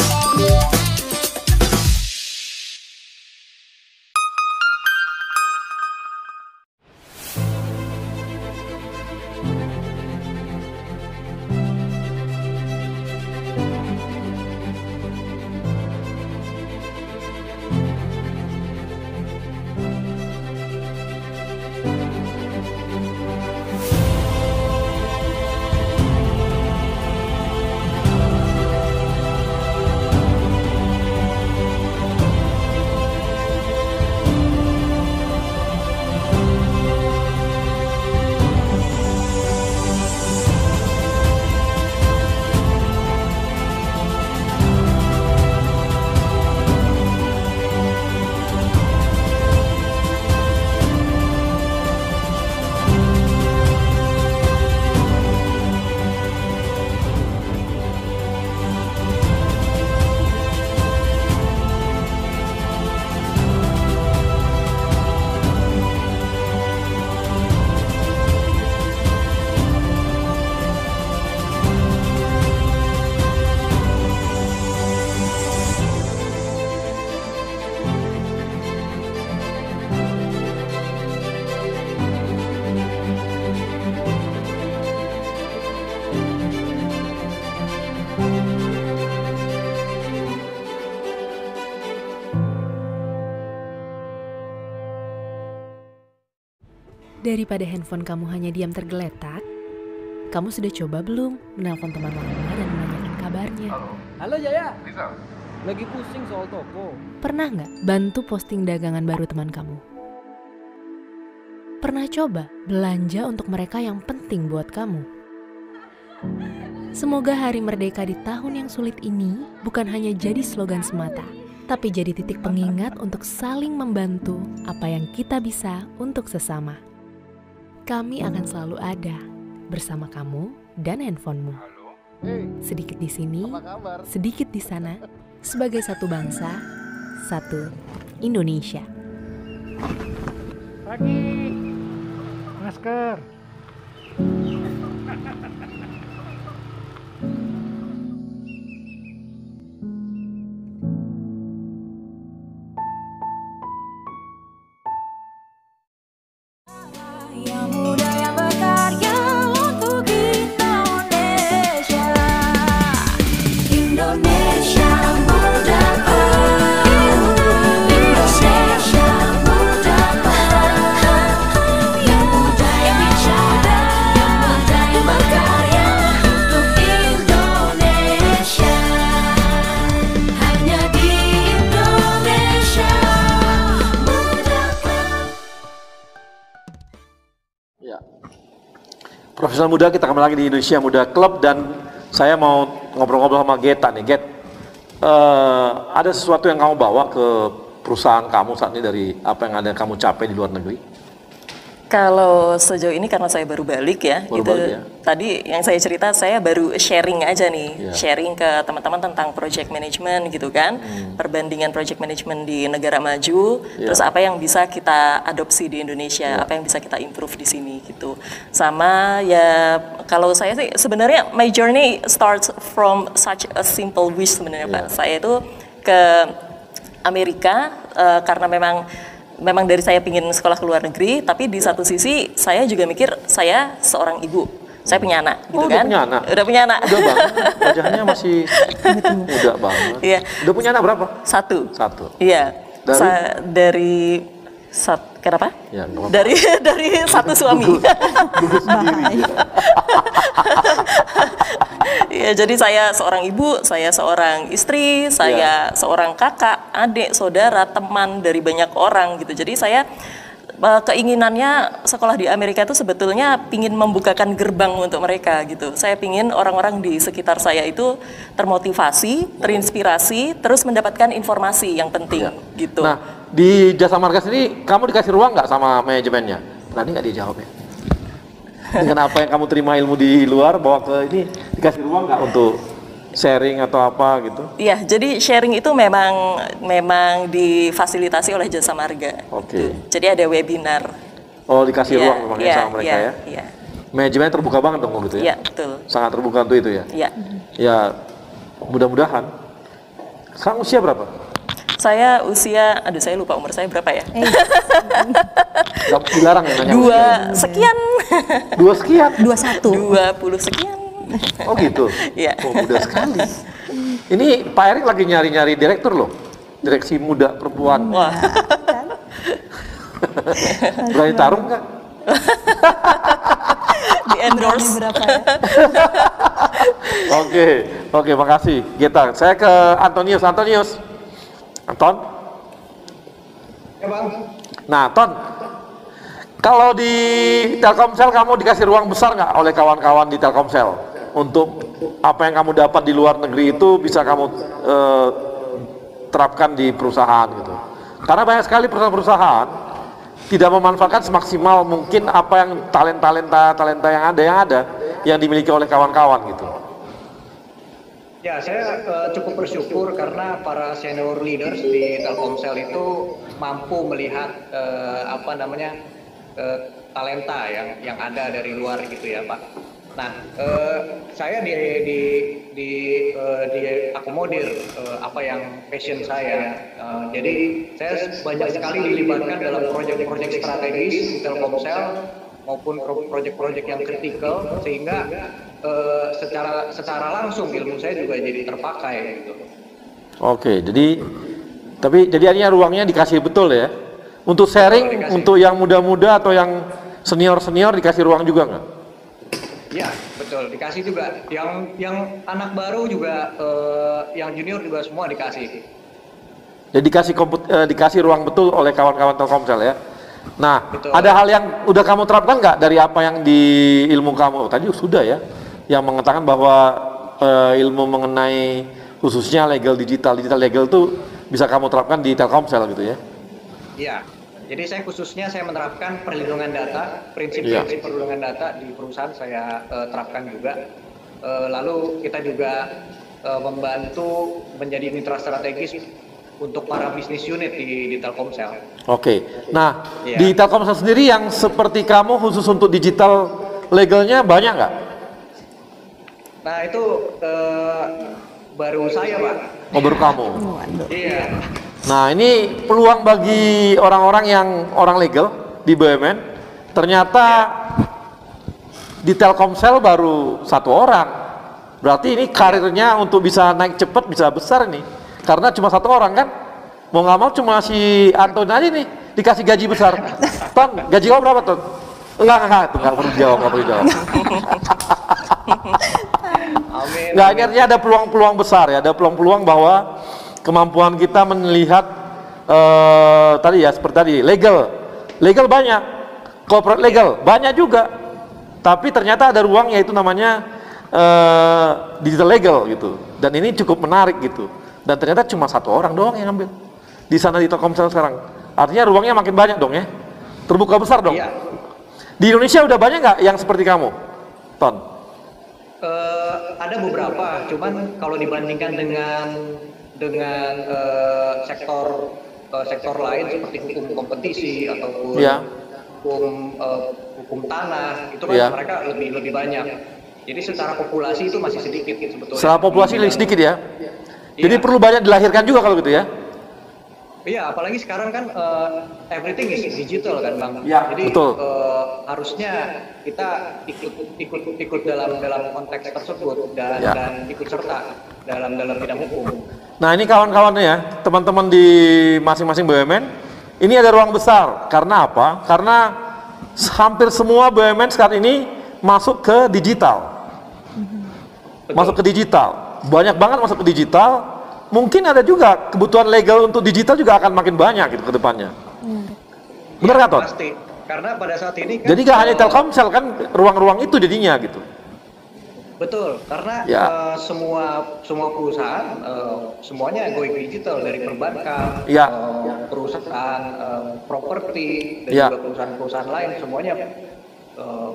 Daripada handphone kamu hanya diam tergeletak, kamu sudah coba belum menelpon teman lama dan menanyakan kabarnya? Halo Jaya, lagi pusing soal toko. Pernah nggak bantu posting dagangan baru teman kamu? Pernah coba belanja untuk mereka yang penting buat kamu? Semoga Hari Merdeka di tahun yang sulit ini bukan hanya jadi slogan semata, tapi jadi titik pengingat untuk saling membantu apa yang kita bisa untuk sesama. Kami akan selalu ada bersama kamu dan handphonemu. Sedikit di sini, sedikit di sana, sebagai satu bangsa, satu Indonesia. Pagi, masker. Profesional Muda, kita kembali lagi di Indonesia Muda Club dan saya mau ngobrol-ngobrol sama Geta nih. Get, ada sesuatu yang kamu bawa ke perusahaan kamu saat ini dari apa yang ada kamu capai di luar negeri? Kalau sejauh ini karena saya baru balik ya, tadi yang saya cerita saya baru sharing aja nih, sharing ke teman-teman tentang project management gitu kan, perbandingan project management di negara maju, terus apa yang bisa kita adopsi di Indonesia, apa yang bisa kita improve di sini gitu. Sama ya kalau saya sih sebenarnya my journey starts from such a simple wish sebenarnya Pak. Saya itu ke Amerika karena memang dari saya pingin sekolah ke luar negeri, tapi di satu sisi saya juga mikir saya seorang ibu, saya punya anak, gitu kan? Udah punya anak. Udah banget, wajahnya masih muda banget. Iya. Udah punya anak berapa? Satu. Iya. Dari kenapa? Ya, dari satu suami. Ya, jadi saya seorang ibu, saya seorang istri, saya seorang kakak, adik, saudara, teman dari banyak orang gitu. Jadi saya keinginannya sekolah di Amerika itu sebetulnya pingin membukakan gerbang untuk mereka gitu. Saya pingin orang-orang di sekitar saya itu termotivasi, terinspirasi, terus mendapatkan informasi yang penting gitu. Nah, di Jasa Marga sendiri kamu dikasih ruang nggak sama manajemennya? Berani nggak dia jawabnya? Dengan apa yang kamu terima ilmu di luar, bawa ke ini, dikasih ruang nggak untuk sharing atau apa gitu? Iya, jadi sharing itu memang difasilitasi oleh Jasa Marga. Oke. Jadi ada webinar. Oh, dikasih ruang memang sama mereka ya? Iya. Manajemennya terbuka banget dong gitu ya? Iya, betul. Sangat terbuka untuk itu ya? Iya. Ya, mudah-mudahan. Sekarang usia berapa? Saya usia, saya lupa umur saya berapa ya? Gak dilarang ya nanya usia? 2 sekian. 2 sekian? 21. 20 sekian. Oh gitu? Iya. Oh, muda sekali. Ini Pak Erik lagi nyari-nyari direktur loh. Direksi muda perempuan. Wah. Berani tarung nggak? Di endorse. Berapa ya? Oke, makasih. Geta, saya ke Antonius. Anton? Ya Bang. Nah, Ton, kalau di Telkomsel kamu dikasih ruang besar nggak oleh kawan-kawan di Telkomsel untuk apa yang kamu dapat di luar negeri itu bisa kamu terapkan di perusahaan gitu? Karena banyak sekali perusahaan-perusahaan tidak memanfaatkan semaksimal mungkin apa yang talenta yang dimiliki oleh kawan-kawan gitu. Ya, saya cukup bersyukur karena para senior leaders di Telkomsel itu mampu melihat talenta yang ada dari luar gitu ya, Pak. Nah, saya diakomodir apa yang passion saya. Jadi saya banyak sekali dilibatkan dalam proyek-proyek strategis di Telkomsel maupun proyek-proyek yang kritikal sehingga secara langsung ilmu saya juga jadi terpakai gitu. Oke, jadi artinya ruangnya dikasih betul ya. Untuk sharing, untuk yang muda-muda atau yang senior-senior dikasih ruang juga nggak? Ya, betul, dikasih juga. Yang anak baru juga, yang junior juga semua dikasih. Jadi dikasih ruang betul oleh kawan-kawan Telkomsel ya. Nah, betul. Ada hal yang udah kamu terapkan nggak dari apa yang di ilmu kamu? Tadi sudah ya. yang mengatakan bahwa ilmu mengenai khususnya legal digital legal itu bisa kamu terapkan di Telkomsel gitu ya? Iya. Jadi saya menerapkan perlindungan data, prinsip-prinsip perlindungan data di perusahaan saya terapkan juga. Lalu kita juga membantu menjadi mitra strategis untuk para bisnis unit di Telkomsel. Oke. Nah, di Telkomsel sendiri yang seperti kamu khusus untuk digital legalnya banyak nggak? Nah itu baru saya, Pak. Oh, baru kamu? Iya. Nah, ini peluang bagi orang-orang yang orang legal di BUMN. Ternyata di Telkomsel baru 1 orang. Berarti ini karirnya untuk bisa naik cepat bisa besar nih. Karena cuma 1 orang kan. Mau nggak mau cuma si Anton aja nih dikasih gaji besar. Ton, gaji kamu berapa, Ton? Enggak perlu jawab. Amin. Nggak, akhirnya ada peluang-peluang besar ya. Ada peluang-peluang bahwa kemampuan kita melihat tadi ya seperti tadi legal banyak, corporate legal banyak juga, tapi ternyata ada ruang yaitu namanya digital legal gitu, dan ini cukup menarik gitu, dan ternyata cuma 1 orang doang yang ambil di sana di Telkomsel sekarang, artinya ruangnya makin banyak dong ya, terbuka besar dong. Iya. Di Indonesia udah banyak nggak yang seperti kamu, Ton? Ada beberapa, cuman kalau dibandingkan dengan sektor lain seperti hukum kompetisi ataupun hukum tanah itu kan mereka lebih banyak. Jadi secara populasi itu masih sedikit sebetulnya. Secara populasi lebih sedikit ya. Jadi perlu banyak dilahirkan juga kalau gitu ya. Iya, apalagi sekarang kan everything is digital kan, Bang. Ya, jadi betul. Harusnya kita ikut dalam konteks tersebut dan ikut serta dalam bidang hukum. Nah, ini kawan-kawan ya, teman-teman di masing-masing BUMN, ini ada ruang besar. Karena apa? Karena hampir semua BUMN saat ini masuk ke digital. Masuk ke digital. Banyak banget masuk ke digital. Mungkin ada juga kebutuhan legal untuk digital juga akan makin banyak gitu ke depannya. Benar nggak, Ton? Pasti. Karena pada saat ini kan jadi nggak hanya Telkomsel kan ruang-ruang itu jadinya gitu. Betul, karena semua perusahaan semuanya going digital, dari perbankan, perusahaan properti dan juga perusahaan-perusahaan lain semuanya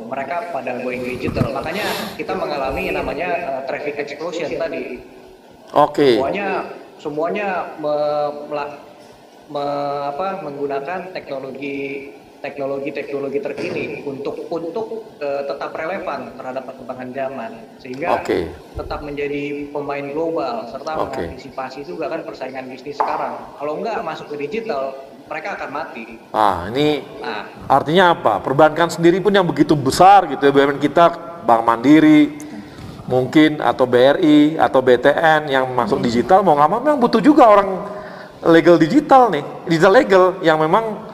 mereka pada going digital. Makanya kita mengalami namanya traffic explosion tadi. Oke. Semuanya menggunakan teknologi terkini untuk tetap relevan terhadap perkembangan zaman, sehingga tetap menjadi pemain global serta mengantisipasi juga kan persaingan bisnis sekarang. Kalau enggak masuk ke digital, mereka akan mati. Ini artinya apa? Perbankan sendiri pun yang begitu besar gitu ya, BUMN kita, Bank Mandiri mungkin atau BRI atau BTN yang masuk digital, mau nggak mau memang butuh juga orang legal digital nih, digital legal yang memang,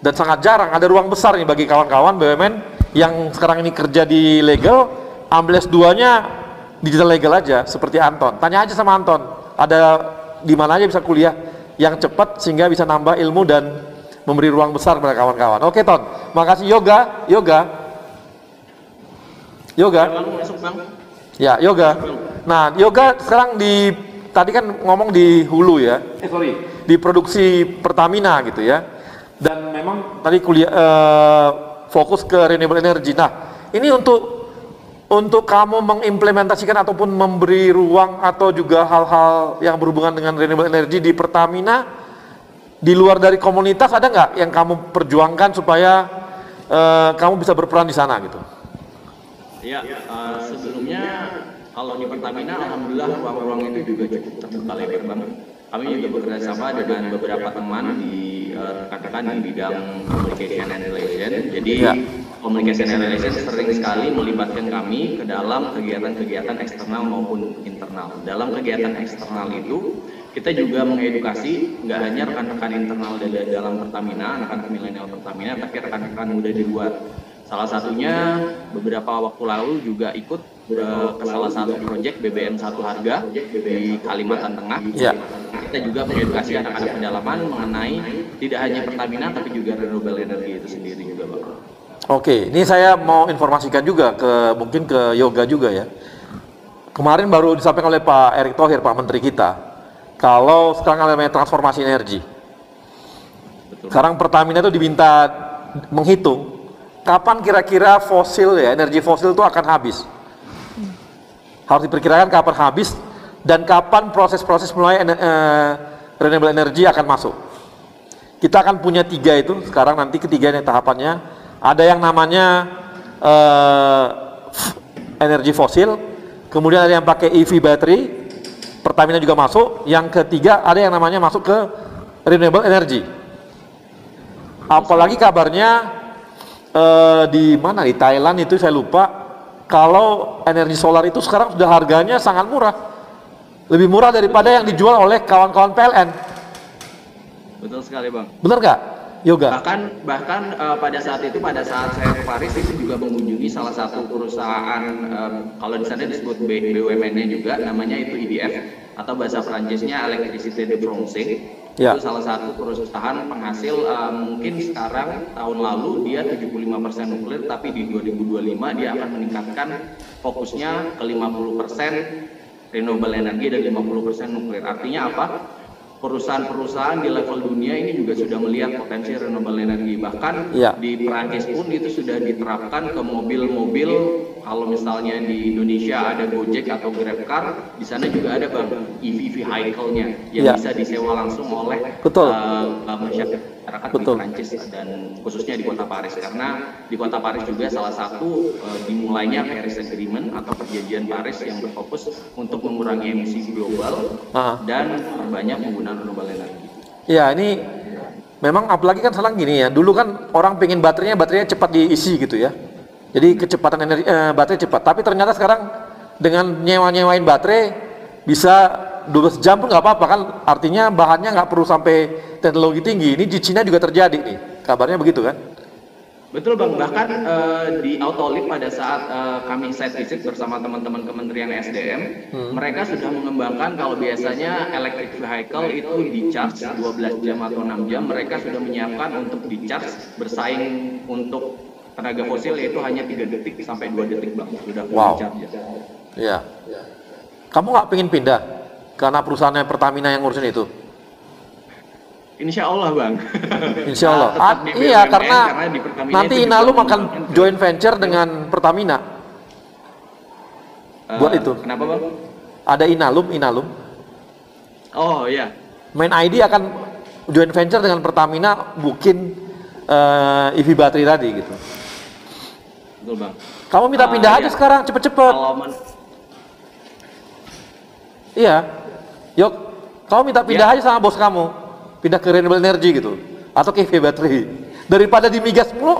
dan sangat jarang. Ada ruang besar nih bagi kawan-kawan BUMN yang sekarang ini kerja di legal, ambil S2-nya digital legal aja, seperti Anton. Tanya aja sama Anton, ada di mana aja bisa kuliah yang cepat sehingga bisa nambah ilmu dan memberi ruang besar pada kawan-kawan. Oke, Ton, makasih. Yoga. Ya, Yoga. Nah, Yoga sekarang tadi kan ngomong di hulu ya, di produksi Pertamina gitu ya. Dan memang tadi fokus ke renewable energy. Nah, ini untuk kamu mengimplementasikan ataupun memberi ruang atau juga hal-hal yang berhubungan dengan renewable energy di Pertamina, di luar dari komunitas ada nggak yang kamu perjuangkan supaya kamu bisa berperan di sana gitu? Ya, sebelumnya kalau di Pertamina, alhamdulillah ruang-ruang itu juga cukup terbuka lebar banget. Kami juga bekerja sama dengan beberapa teman di rekan-rekan di bidang communication and relation. Jadi communication and relation sering sekali melibatkan kami ke dalam kegiatan-kegiatan eksternal maupun internal. Dalam kegiatan eksternal itu kita juga mengedukasi nggak hanya rekan-rekan internal dalam Pertamina, anak-anak milenial Pertamina, tapi rekan-rekan muda di luar. Salah satunya beberapa waktu lalu juga ikut ke salah satu proyek BBM Satu Harga di Kalimantan Tengah. Kita juga mengedukasi anak-anak pedalaman mengenai tidak hanya Pertamina tapi juga renewable energy itu sendiri juga, Bapak. Oke, ini saya mau informasikan juga mungkin ke Yoga juga ya. Kemarin baru disampaikan oleh Pak Erick Thohir, Pak Menteri kita, kalau sekarang namanya transformasi energi. Sekarang Pertamina itu diminta menghitung kapan kira-kira fosil ya, energi fosil itu akan habis. Harus diperkirakan kapan habis dan kapan proses-proses mulai renewable energy akan masuk. Kita akan punya 3 itu sekarang, nanti ketiga nih tahapannya. Ada yang namanya energi fosil, kemudian ada yang pakai EV battery, Pertamina juga masuk. Yang ketiga ada yang namanya masuk ke renewable energy. Apalagi kabarnya di mana, di Thailand itu saya lupa, kalau energi solar itu sekarang sudah harganya sangat murah, lebih murah daripada yang dijual oleh kawan-kawan PLN. Betul sekali Bang. Benar nggak, Yoga? Bahkan pada saat saya ke Paris itu juga mengunjungi salah satu perusahaan, kalau di sana disebut BUMN-nya juga, namanya itu EDF atau bahasa Prancisnya Electricité de France. Ya. Itu salah satu perusahaan penghasil, mungkin sekarang tahun lalu dia 75% nuklir, tapi di 2025 dia akan meningkatkan fokusnya ke 50% renewable energy dan 50% nuklir. Artinya apa? Perusahaan-perusahaan di level dunia ini juga sudah melihat potensi renewable energy. Bahkan di Perancis pun itu sudah diterapkan ke mobil-mobil. Kalau misalnya di Indonesia ada Gojek atau GrabCar, di sana juga ada Bang EV vehicle-nya yang bisa disewa langsung oleh masyarakat di Perancis dan khususnya di kota Paris. Karena di kota Paris juga salah satu dimulainya Paris Agreement atau perjanjian Paris yang berfokus untuk mengurangi emisi global dan memperbanyak penggunaan renewable energy. Ya, ini memang apalagi kan sekarang gini ya. Dulu kan orang pengen baterainya cepat diisi gitu ya. Jadi kecepatan energi baterai cepat. Tapi ternyata sekarang dengan nyewain baterai bisa 12 jam pun nggak apa-apa kan. Artinya bahannya nggak perlu sampai teknologi tinggi. Ini di Cina juga terjadi nih. Kabarnya begitu kan? Betul Bang, bahkan di Autoliv pada saat kami site visit bersama teman-teman Kementerian SDM, mereka sudah mengembangkan kalau biasanya electric vehicle itu di charge 12 jam atau 6 jam, mereka sudah menyiapkan untuk di charge bersaing untuk tenaga fosil yaitu hanya 3 detik sampai 2 detik Bang, sudah di charge. Iya. Kamu nggak pengen pindah karena perusahaannya Pertamina yang ngurusin itu? Insya Allah Bang. Insya Allah. Iya, karena nanti Inalum akan joint venture dengan Pertamina. Buat itu. Kenapa Bang? Ada Inalum. Oh iya. Main ID akan joint venture dengan Pertamina bikin EV battery tadi gitu. Betul Bang. Kamu minta pindah aja sekarang, cepet-cepet. Iya. Yok, kamu minta pindah aja sama bos kamu. Pindah ke renewable energy gitu, atau ke EV battery, daripada di migas mulu.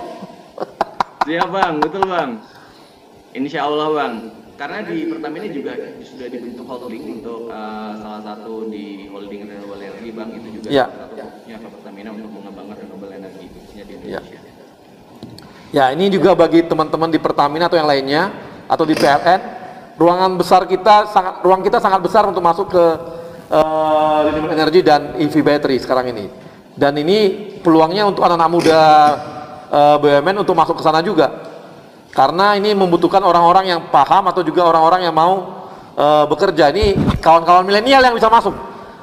Siap Bang, betul Bang. Insya Allah Bang, karena di Pertamina juga sudah dibentuk holding untuk salah satu di holding renewable energy Bang, itu juga salah satu fokusnya ke Pertamina untuk mengembangkan renewable energy khususnya di Indonesia. Ya, ini juga bagi teman-teman di Pertamina atau yang lainnya atau di PLN, ruang kita sangat besar untuk masuk ke renewable energy dan EV battery sekarang ini. Dan ini peluangnya untuk anak-anak muda BUMN untuk masuk ke sana juga. Karena ini membutuhkan orang-orang yang paham atau juga orang-orang yang mau bekerja. Ini kawan-kawan milenial yang bisa masuk.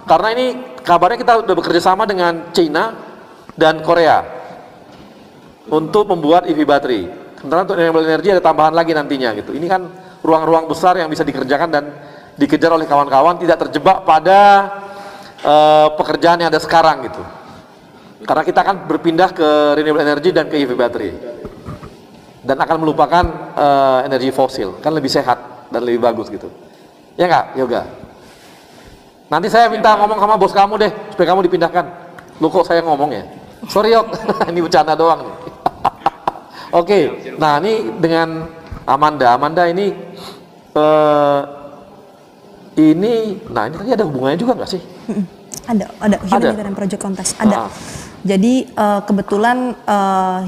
Karena ini kabarnya kita sudah bekerja sama dengan China dan Korea untuk membuat EV battery. Sementara untuk renewable energy ada tambahan lagi nantinya gitu. Ini kan ruang-ruang besar yang bisa dikerjakan dan dikejar oleh kawan-kawan, tidak terjebak pada pekerjaan yang ada sekarang gitu. Karena kita akan berpindah ke renewable energy dan ke EV battery dan akan melupakan energi fosil, kan lebih sehat dan lebih bagus gitu. Ya nggak, Yoga? Nanti saya minta ngomong sama bos kamu deh supaya kamu dipindahkan. Lu kok saya ngomong ya? Sorry Yok, ini bercanda doang nih. Oke, nah ini dengan Amanda ini ini tadi ada hubungannya juga nggak sih? Ada humanitarian project contest, ada. Jadi kebetulan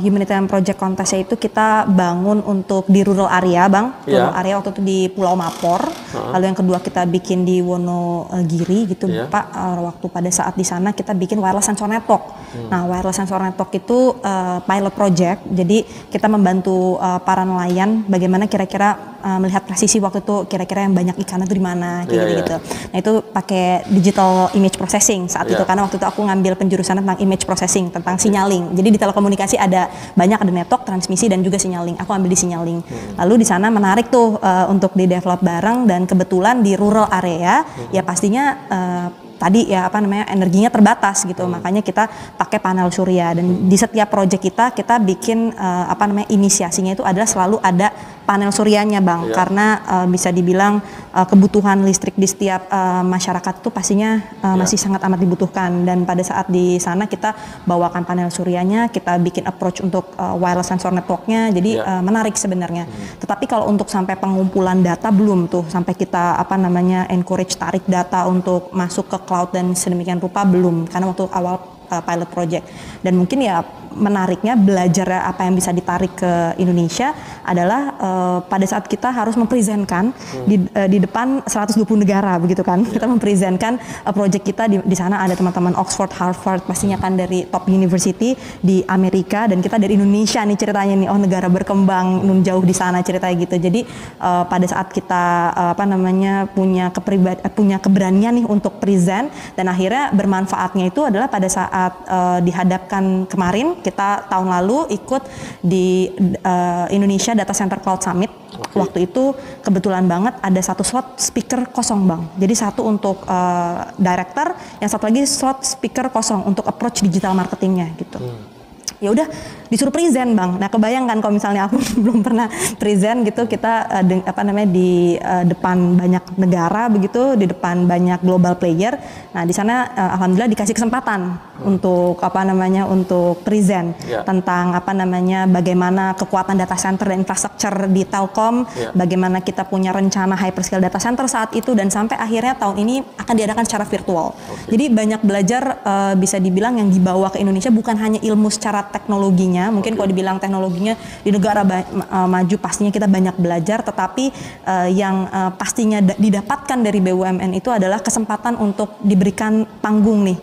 humanitarian project contest itu kita bangun untuk di rural area, Bang. Rural area waktu itu di Pulau Mapor. Lalu yang kedua kita bikin di Wonogiri gitu, Pak. Waktu pada saat di sana kita bikin wireless sensor network. Nah, wireless sensor network itu pilot project. Jadi kita membantu para nelayan bagaimana kira-kira melihat presisi waktu itu kira-kira yang banyak ikan itu di mana gitu. Nah, itu pakai digital image processing saat itu karena waktu itu aku ngambil penjurusan tentang image processing, tentang signaling. Jadi di telekomunikasi ada banyak, ada network, transmisi dan juga signaling. Aku ambil di signaling. Lalu di sana menarik tuh untuk di develop bareng, dan kebetulan di rural area ya pastinya tadi ya energinya terbatas gitu. Makanya kita pakai panel surya, dan di setiap proyek kita bikin inisiasinya itu adalah selalu ada panel suryanya, Bang. Karena bisa dibilang kebutuhan listrik di setiap masyarakat itu pastinya masih sangat amat dibutuhkan, dan pada saat di sana kita bawakan panel suryanya, kita bikin approach untuk wireless sensor networknya. Jadi menarik sebenarnya. Tetapi kalau untuk sampai pengumpulan data belum tuh, sampai kita encourage tarik data untuk masuk ke cloud dan sedemikian rupa belum, karena waktu awal pilot project. Dan mungkin ya menariknya belajar apa yang bisa ditarik ke Indonesia adalah pada saat kita harus mempresentkan di depan 120 negara begitu kan. Kita mempresentkan project kita di sana ada teman-teman Oxford, Harvard, pastinya kan dari top university di Amerika, dan kita dari Indonesia nih ceritanya nih, negara berkembang nun jauh di sana ceritanya gitu. Jadi pada saat kita punya keberanian nih untuk present, dan akhirnya bermanfaatnya itu adalah pada saat dihadapkan kemarin, kita tahun lalu ikut di Indonesia Data Center Cloud Summit. Waktu itu kebetulan banget ada satu slot speaker kosong, Bang. Jadi satu untuk director, yang satu lagi slot speaker kosong untuk approach digital marketingnya gitu. Ya udah disuruh present, Bang. Nah, kebayangkan kalau misalnya aku belum pernah present gitu, kita di depan banyak negara begitu, di depan banyak global player. Nah, di sana alhamdulillah dikasih kesempatan untuk untuk present tentang bagaimana kekuatan data center dan infrastruktur di Telkom, bagaimana kita punya rencana hyperscale data center saat itu, dan sampai akhirnya tahun ini akan diadakan secara virtual. Jadi banyak belajar, bisa dibilang yang dibawa ke Indonesia bukan hanya ilmu secara teknologinya, mungkin kalau dibilang teknologinya di negara maju pastinya kita banyak belajar, tetapi yang pastinya didapatkan dari BUMN itu adalah kesempatan untuk diberikan panggung nih.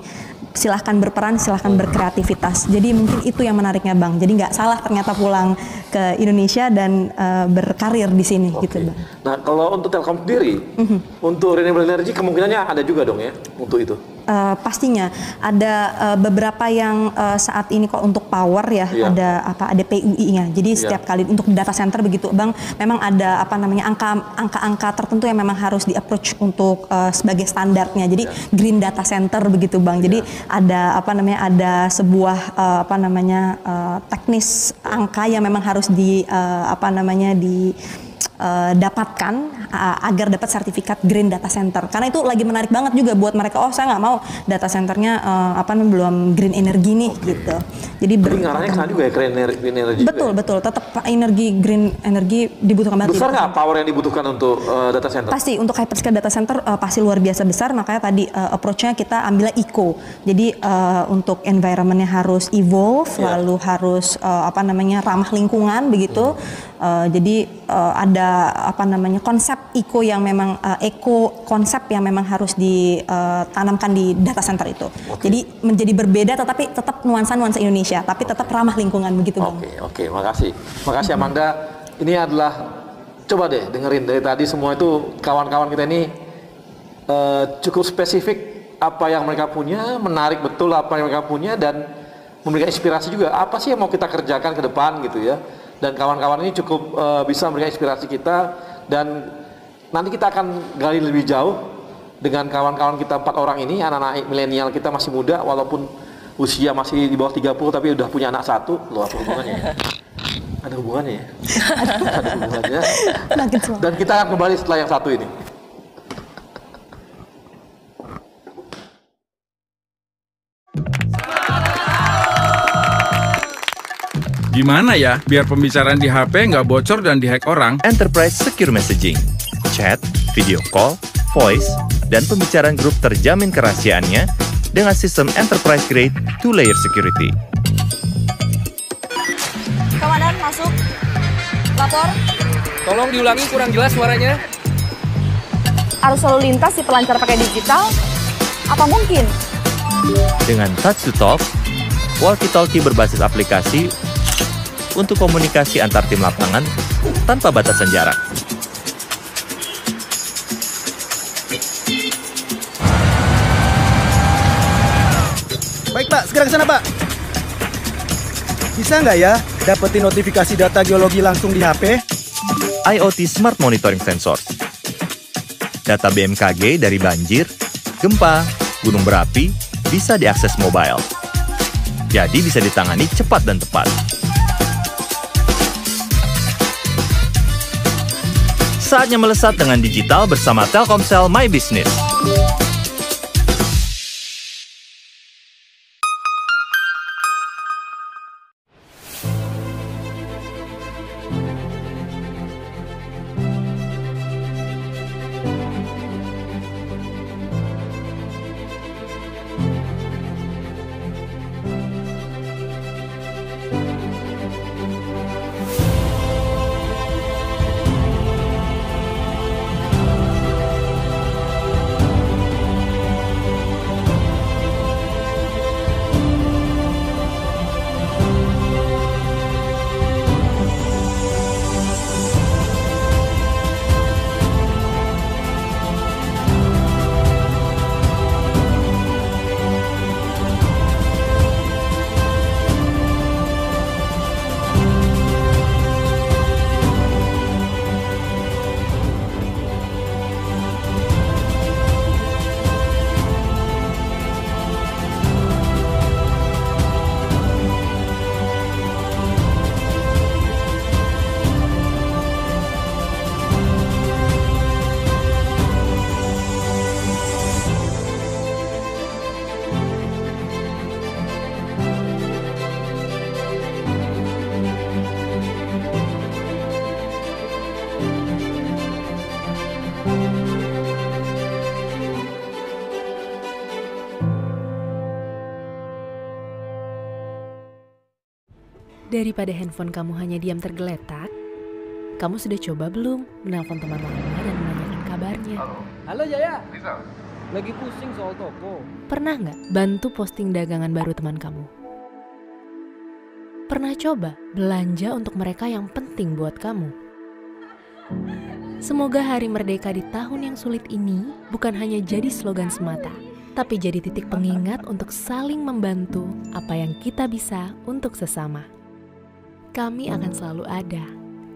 Silahkan berperan, silahkan berkreativitas. Jadi mungkin itu yang menariknya, Bang. Jadi nggak salah ternyata pulang ke Indonesia dan berkarir di sini gitu, Bang. Nah, kalau untuk Telkom sendiri, untuk renewable energy kemungkinannya ada juga dong ya untuk itu? Pastinya ada beberapa yang saat ini kok untuk power ya, ada PUI-nya. Jadi setiap kali untuk data center begitu, Bang, memang ada angka-angka tertentu yang memang harus di-approach untuk sebagai standarnya. Jadi green data center begitu, Bang. Jadi ada ada sebuah teknis angka yang memang harus dapatkan agar dapat sertifikat green data center, karena itu lagi menarik banget juga buat mereka. Saya nggak mau data centernya belum green energy nih gitu. Jadi ngarahnya ke sana juga ya, green energy. Betul, tetap green energy dibutuhkan banget. Besar nggak power yang dibutuhkan untuk data center? Pasti untuk hyperscale data center pasti luar biasa besar, makanya tadi approach-nya kita ambilnya eco. Jadi untuk environment-nya harus evolve, lalu harus ramah lingkungan begitu. Jadi ada konsep eco yang memang konsep yang memang harus ditanamkan di data center itu. Jadi menjadi berbeda, tetapi tetap nuansa Indonesia, tapi tetap ramah lingkungan begitu, Bang. Oke, makasih Amanda. Ini adalah, coba deh dengerin dari tadi semua itu kawan-kawan kita ini cukup spesifik apa yang mereka punya, menarik betul apa yang mereka punya, dan memberikan inspirasi juga apa sih yang mau kita kerjakan ke depan gitu ya. Dan kawan-kawan ini cukup bisa memberikan inspirasi kita, dan nanti kita akan gali lebih jauh dengan kawan-kawan kita 4 orang ini, anak-anak milenial kita masih muda walaupun usia masih di bawah 30 tapi udah punya anak 1. Loh, apa hubungannya? Ada hubungannya ya? Ada hubungannya. Dan kita akan kembali setelah yang satu ini. Gimana ya biar pembicaraan di HP nggak bocor dan dihack orang? Enterprise Secure Messaging, chat, video call, voice, dan pembicaraan grup terjamin kerahasiaannya dengan sistem enterprise grade 2-layer security. Komandan, masuk. Lapor. Tolong diulangi, kurang jelas suaranya. Arus lalu lintas dipelancar pakai digital? Apa mungkin? Dengan touch to talk, walkie-talkie berbasis aplikasi untuk komunikasi antar tim lapangan tanpa batasan jarak. Baik Pak, segera ke sana Pak. Bisa nggak ya dapetin notifikasi data geologi langsung di HP? IoT Smart Monitoring Sensor. Data BMKG dari banjir, gempa, gunung berapi bisa diakses mobile. Jadi bisa ditangani cepat dan tepat. Saatnya melesat dengan digital bersama Telkomsel My Business. Daripada handphone kamu hanya diam tergeletak, kamu sudah coba belum menelpon teman lama dan menanyakan kabarnya? Halo Jaya. Lagi pusing soal toko. Pernah nggak bantu posting dagangan baru teman kamu? Pernah coba belanja untuk mereka yang penting buat kamu? Semoga Hari Merdeka di tahun yang sulit ini bukan hanya jadi slogan semata, tapi jadi titik pengingat untuk saling membantu apa yang kita bisa untuk sesama. Kami akan selalu ada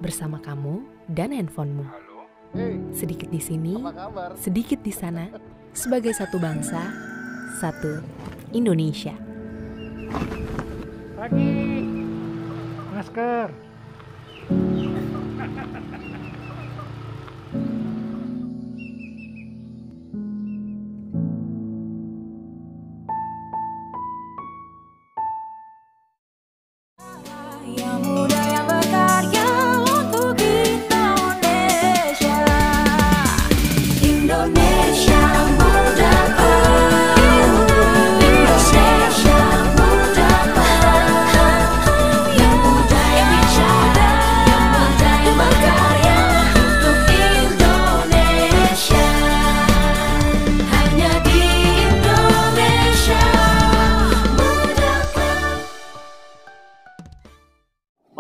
bersama kamu dan handphonemu. Sedikit di sini, sedikit di sana, sebagai satu bangsa, satu Indonesia. Pagi, masker.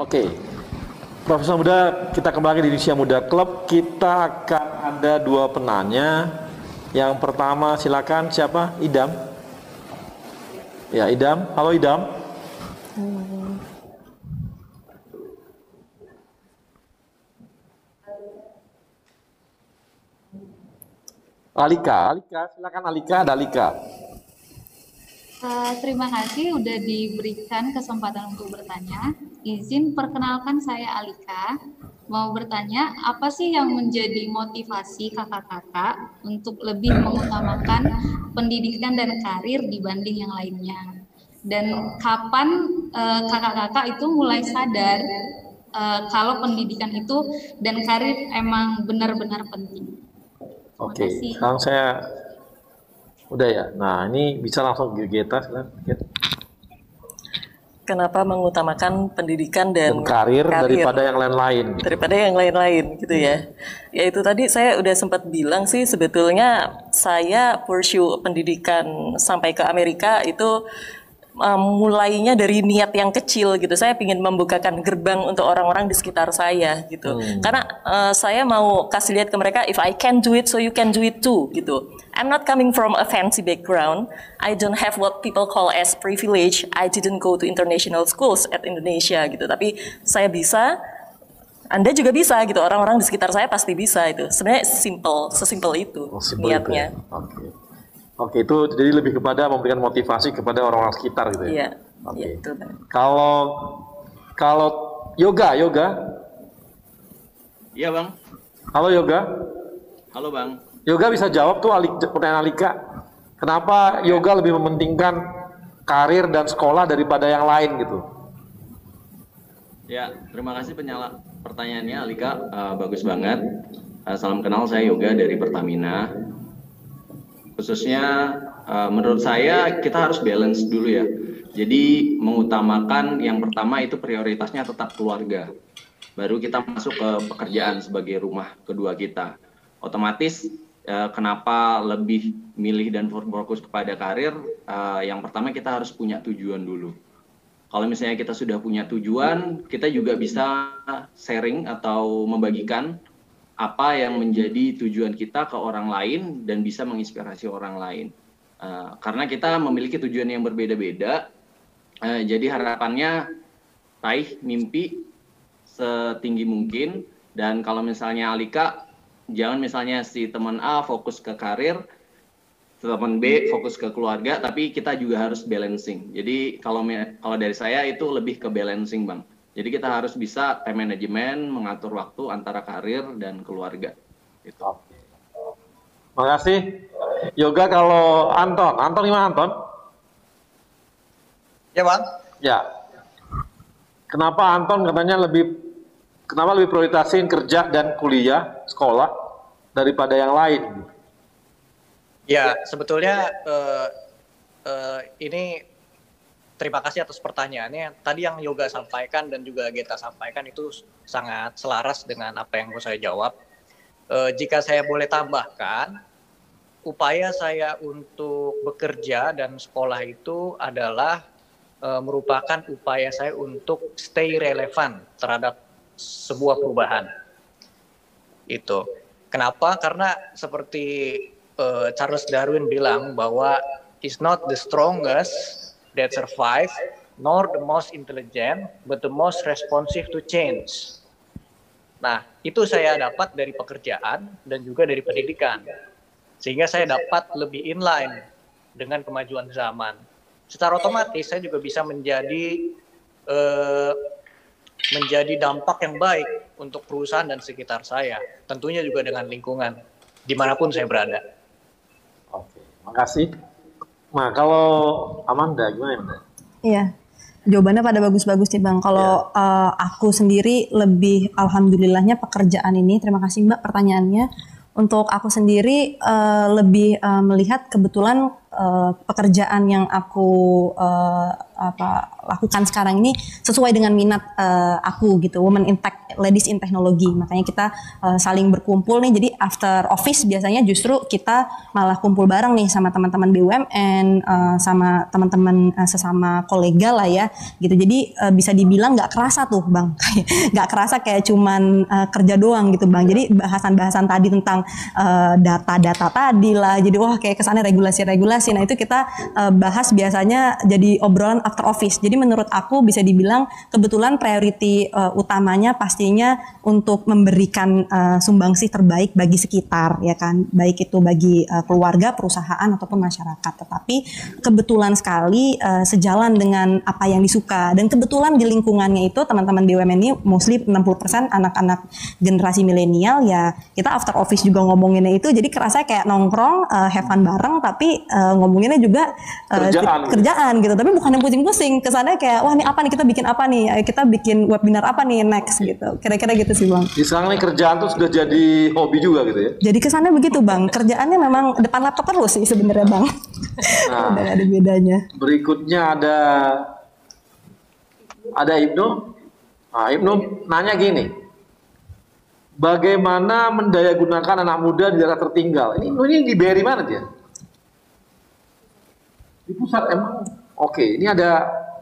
Oke, Profesor Muda, kita kembali di Indonesia Muda Club. Kita akan ada dua penanya. Yang pertama silakan, siapa? Idam. Ya, Idam. Halo Idam. Alika, silakan Alika, ada Alika. Terima kasih udah diberikan kesempatan untuk bertanya. Izin perkenalkan saya Alika. Mau bertanya, apa sih yang menjadi motivasi kakak-kakak untuk lebih mengutamakan pendidikan dan karir dibanding yang lainnya? Dan kapan kakak-kakak itu mulai sadar kalau pendidikan itu dan karir emang benar-benar penting? Oke, sekarang saya Udah ya. Nah, ini bisa langsung Geta silakan. Kenapa mengutamakan pendidikan dan karir daripada yang lain-lain? Daripada yang lain-lain gitu ya. Ya itu tadi saya udah sempat bilang sih, sebetulnya saya pursue pendidikan sampai ke Amerika itu mulainya dari niat yang kecil gitu. Saya ingin membukakan gerbang untuk orang-orang di sekitar saya gitu. Karena saya mau kasih lihat ke mereka, if I can do it, so you can do it too gitu. I'm not coming from a fancy background. I don't have what people call as privilege. I didn't go to international schools at Indonesia gitu. Tapi saya bisa, Anda juga bisa gitu. Orang-orang di sekitar saya pasti bisa itu. Sebenarnya sesimpel itu niatnya. Itu ya? Oke, itu jadi lebih kepada memberikan motivasi kepada orang-orang sekitar gitu ya. Iya. Oke. Iya, itu. Kalau yoga. Iya, Bang. Halo Yoga. Halo, Bang. Yoga bisa jawab tuh pertanyaan Alika. Kenapa yoga lebih mementingkan karir dan sekolah daripada yang lain gitu? Ya, terima kasih pertanyaannya Alika. Bagus banget. Salam kenal, saya Yoga dari Pertamina. Khususnya menurut saya kita harus balance dulu ya. Jadi mengutamakan yang pertama itu prioritasnya tetap keluarga. Baru kita masuk ke pekerjaan sebagai rumah kedua kita. Otomatis kenapa lebih milih dan fokus kepada karir? Yang pertama kita harus punya tujuan dulu. Kalau misalnya kita sudah punya tujuan, kita juga bisa sharing atau membagikan apa yang menjadi tujuan kita ke orang lain dan bisa menginspirasi orang lain. Karena kita memiliki tujuan yang berbeda-beda, jadi harapannya raih mimpi setinggi mungkin. Dan kalau misalnya Alika, jangan misalnya si teman A fokus ke karir, teman B fokus ke keluarga, tapi kita juga harus balancing. Jadi kalau dari saya itu lebih ke balancing, Bang. Jadi kita harus bisa time management, mengatur waktu antara karir dan keluarga. Gitu. Makasih. Yoga, kalau Anton gimana Anton? Ya Bang. Ya. Kenapa Anton katanya kenapa lebih prioritasin kerja dan kuliah, sekolah daripada yang lain? Ya, sebetulnya ini terima kasih atas pertanyaannya. Tadi yang Yoga sampaikan dan juga Geta sampaikan itu sangat selaras dengan apa yang mau saya jawab. Jika saya boleh tambahkan, upaya saya untuk bekerja dan sekolah itu adalah merupakan upaya saya untuk stay relevan terhadap sebuah perubahan. Itu. Kenapa? Karena seperti Charles Darwin bilang bahwa it's not the strongest that survive, nor the most intelligent, but the most responsive to change. Nah, itu saya dapat dari pekerjaan dan juga dari pendidikan. Sehingga saya dapat lebih inline dengan kemajuan zaman. Secara otomatis saya juga bisa menjadi dampak yang baik untuk perusahaan dan sekitar saya. Tentunya juga dengan lingkungan, dimanapun saya berada. Oke, makasih. Nah, kalau Amanda gimana? Iya, jawabannya pada bagus-bagus nih Bang. Kalau aku sendiri lebih alhamdulillahnya pekerjaan ini, terima kasih Mbak pertanyaannya. Untuk aku sendiri lebih melihat kebetulan pekerjaan yang aku lakukan sekarang ini sesuai dengan minat aku gitu, Women in Tech, Ladies in Technology. Makanya kita saling berkumpul nih. Jadi after office biasanya justru kita malah kumpul bareng nih sama teman-teman BUMN, sama teman-teman sesama kolega lah ya gitu. Jadi bisa dibilang nggak kerasa tuh Bang, nggak kerasa kayak cuman kerja doang gitu Bang. Jadi bahasan-bahasan tadi tentang data-data tadi lah. Jadi wah kayak kesannya regulasi-regulasi. Nah itu kita bahas biasanya jadi obrolan after office. Jadi menurut aku bisa dibilang kebetulan priority utamanya pastinya untuk memberikan sumbangsih terbaik bagi sekitar ya kan. Baik itu bagi keluarga, perusahaan ataupun masyarakat. Tetapi kebetulan sekali sejalan dengan apa yang disuka. Dan kebetulan di lingkungannya itu teman-teman BUMN ini mostly 60% anak-anak generasi milenial ya. Kita after office juga ngomonginnya itu jadi kerasa kayak nongkrong, have fun bareng tapi ngomonginnya juga Kerjaan. kerjaan gitu, tapi bukan yang pusing-pusing. Kesannya kayak wah ini apa nih, kita bikin apa nih, kita bikin webinar apa nih next gitu. Kira-kira gitu sih Bang. Di sekarang nih kerjaan tuh sudah jadi hobi juga gitu ya. Jadi kesannya begitu Bang. Kerjaannya memang depan laptop terus sih sebenarnya Bang. Nah, Udah ada bedanya. berikutnya ada Ibnu. Nah, Ibnu nanya gini, bagaimana mendayagunakan anak muda di daerah tertinggal? Ini di BRI mana dia? Di pusat emang. Oke, ini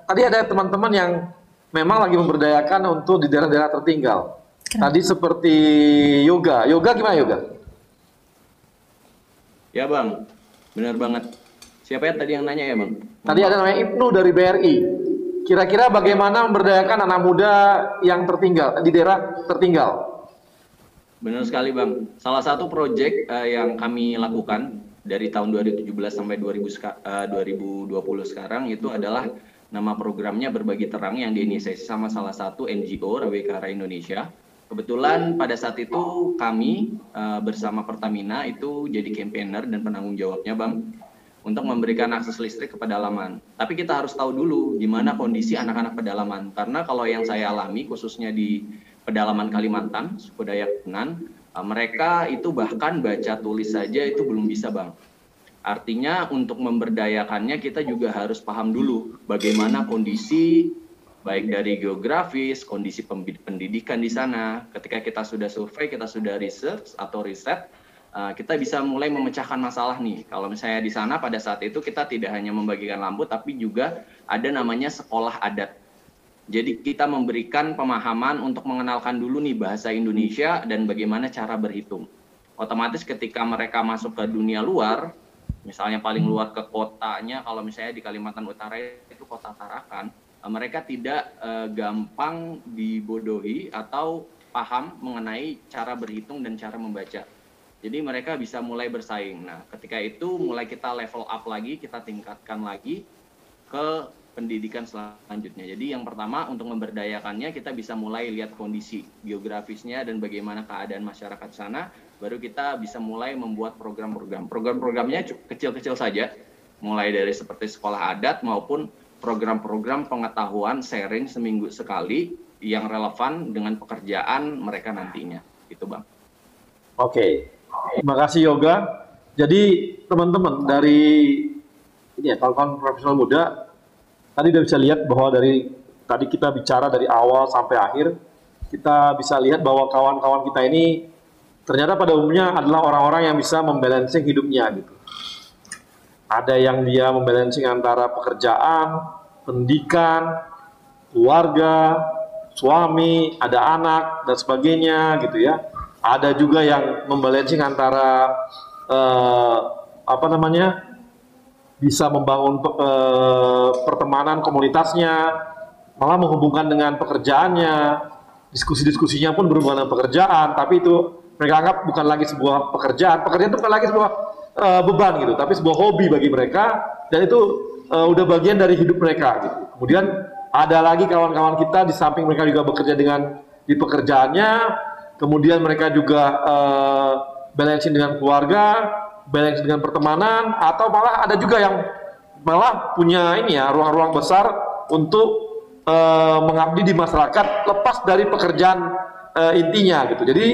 tadi ada teman-teman yang memang lagi memberdayakan untuk di daerah-daerah tertinggal. Tadi seperti yoga. Yoga gimana yoga? Ya Bang, benar banget. Siapa ya tadi yang nanya ya Bang? Tadi ada namanya Ibnu dari BRI. Kira-kira bagaimana memberdayakan anak muda yang tertinggal, di daerah tertinggal? Benar sekali Bang. Salah satu proyek yang kami lakukan dari tahun 2017 sampai 2020 sekarang itu adalah nama programnya Berbagi Terang yang diinisiasi sama salah satu NGO Rawekara Indonesia. Kebetulan pada saat itu kami bersama Pertamina itu jadi campaigner dan penanggung jawabnya Bang, untuk memberikan akses listrik ke pedalaman. Tapi kita harus tahu dulu gimana kondisi anak-anak pedalaman. Karena kalau yang saya alami khususnya di pedalaman Kalimantan, suku Dayak Punan, mereka itu bahkan baca tulis saja itu belum bisa Bang. Artinya untuk memberdayakannya kita juga harus paham dulu bagaimana kondisi baik dari geografis, kondisi pendidikan di sana. Ketika kita sudah survei, kita sudah research atau riset, kita bisa mulai memecahkan masalah nih. Kalau misalnya di sana pada saat itu kita tidak hanya membagikan lampu, tapi juga ada namanya sekolah adat. Jadi kita memberikan pemahaman untuk mengenalkan dulu nih bahasa Indonesia dan bagaimana cara berhitung. Otomatis ketika mereka masuk ke dunia luar, misalnya paling luar ke kotanya, kalau misalnya di Kalimantan Utara itu kota Tarakan, mereka tidak gampang dibodohi atau paham mengenai cara berhitung dan cara membaca. Jadi mereka bisa mulai bersaing. Nah, ketika itu mulai kita level up lagi, kita tingkatkan lagi ke pendidikan selanjutnya. Jadi yang pertama untuk memberdayakannya kita bisa mulai lihat kondisi geografisnya dan bagaimana keadaan masyarakat sana, baru kita bisa mulai membuat program-program. Program-programnya kecil-kecil saja, mulai dari seperti sekolah adat maupun program-program pengetahuan sharing seminggu sekali yang relevan dengan pekerjaan mereka nantinya. Itu Bang. Oke. Terima kasih Yoga. Jadi teman-teman dari ini ya kawan-kawan profesional muda, tadi udah bisa lihat bahwa dari tadi kita bicara dari awal sampai akhir, kita bisa lihat bahwa kawan-kawan kita ini ternyata pada umumnya adalah orang-orang yang bisa membalancing hidupnya gitu. Ada yang dia membalancing antara pekerjaan, pendidikan, keluarga, suami, ada anak dan sebagainya gitu ya. Ada juga yang membalancing antara bisa membangun pertemanan komunitasnya, malah menghubungkan dengan pekerjaannya, diskusi-diskusinya pun berhubungan dengan pekerjaan, tapi itu mereka anggap bukan lagi sebuah pekerjaan itu bukan lagi sebuah beban gitu, tapi sebuah hobi bagi mereka, dan itu udah bagian dari hidup mereka gitu. Kemudian ada lagi kawan-kawan kita di samping mereka juga bekerja di pekerjaannya, kemudian mereka juga balancing dengan keluarga, balancing dengan pertemanan, atau malah ada juga yang malah punya ruang-ruang besar untuk mengabdi di masyarakat lepas dari pekerjaan intinya gitu. Jadi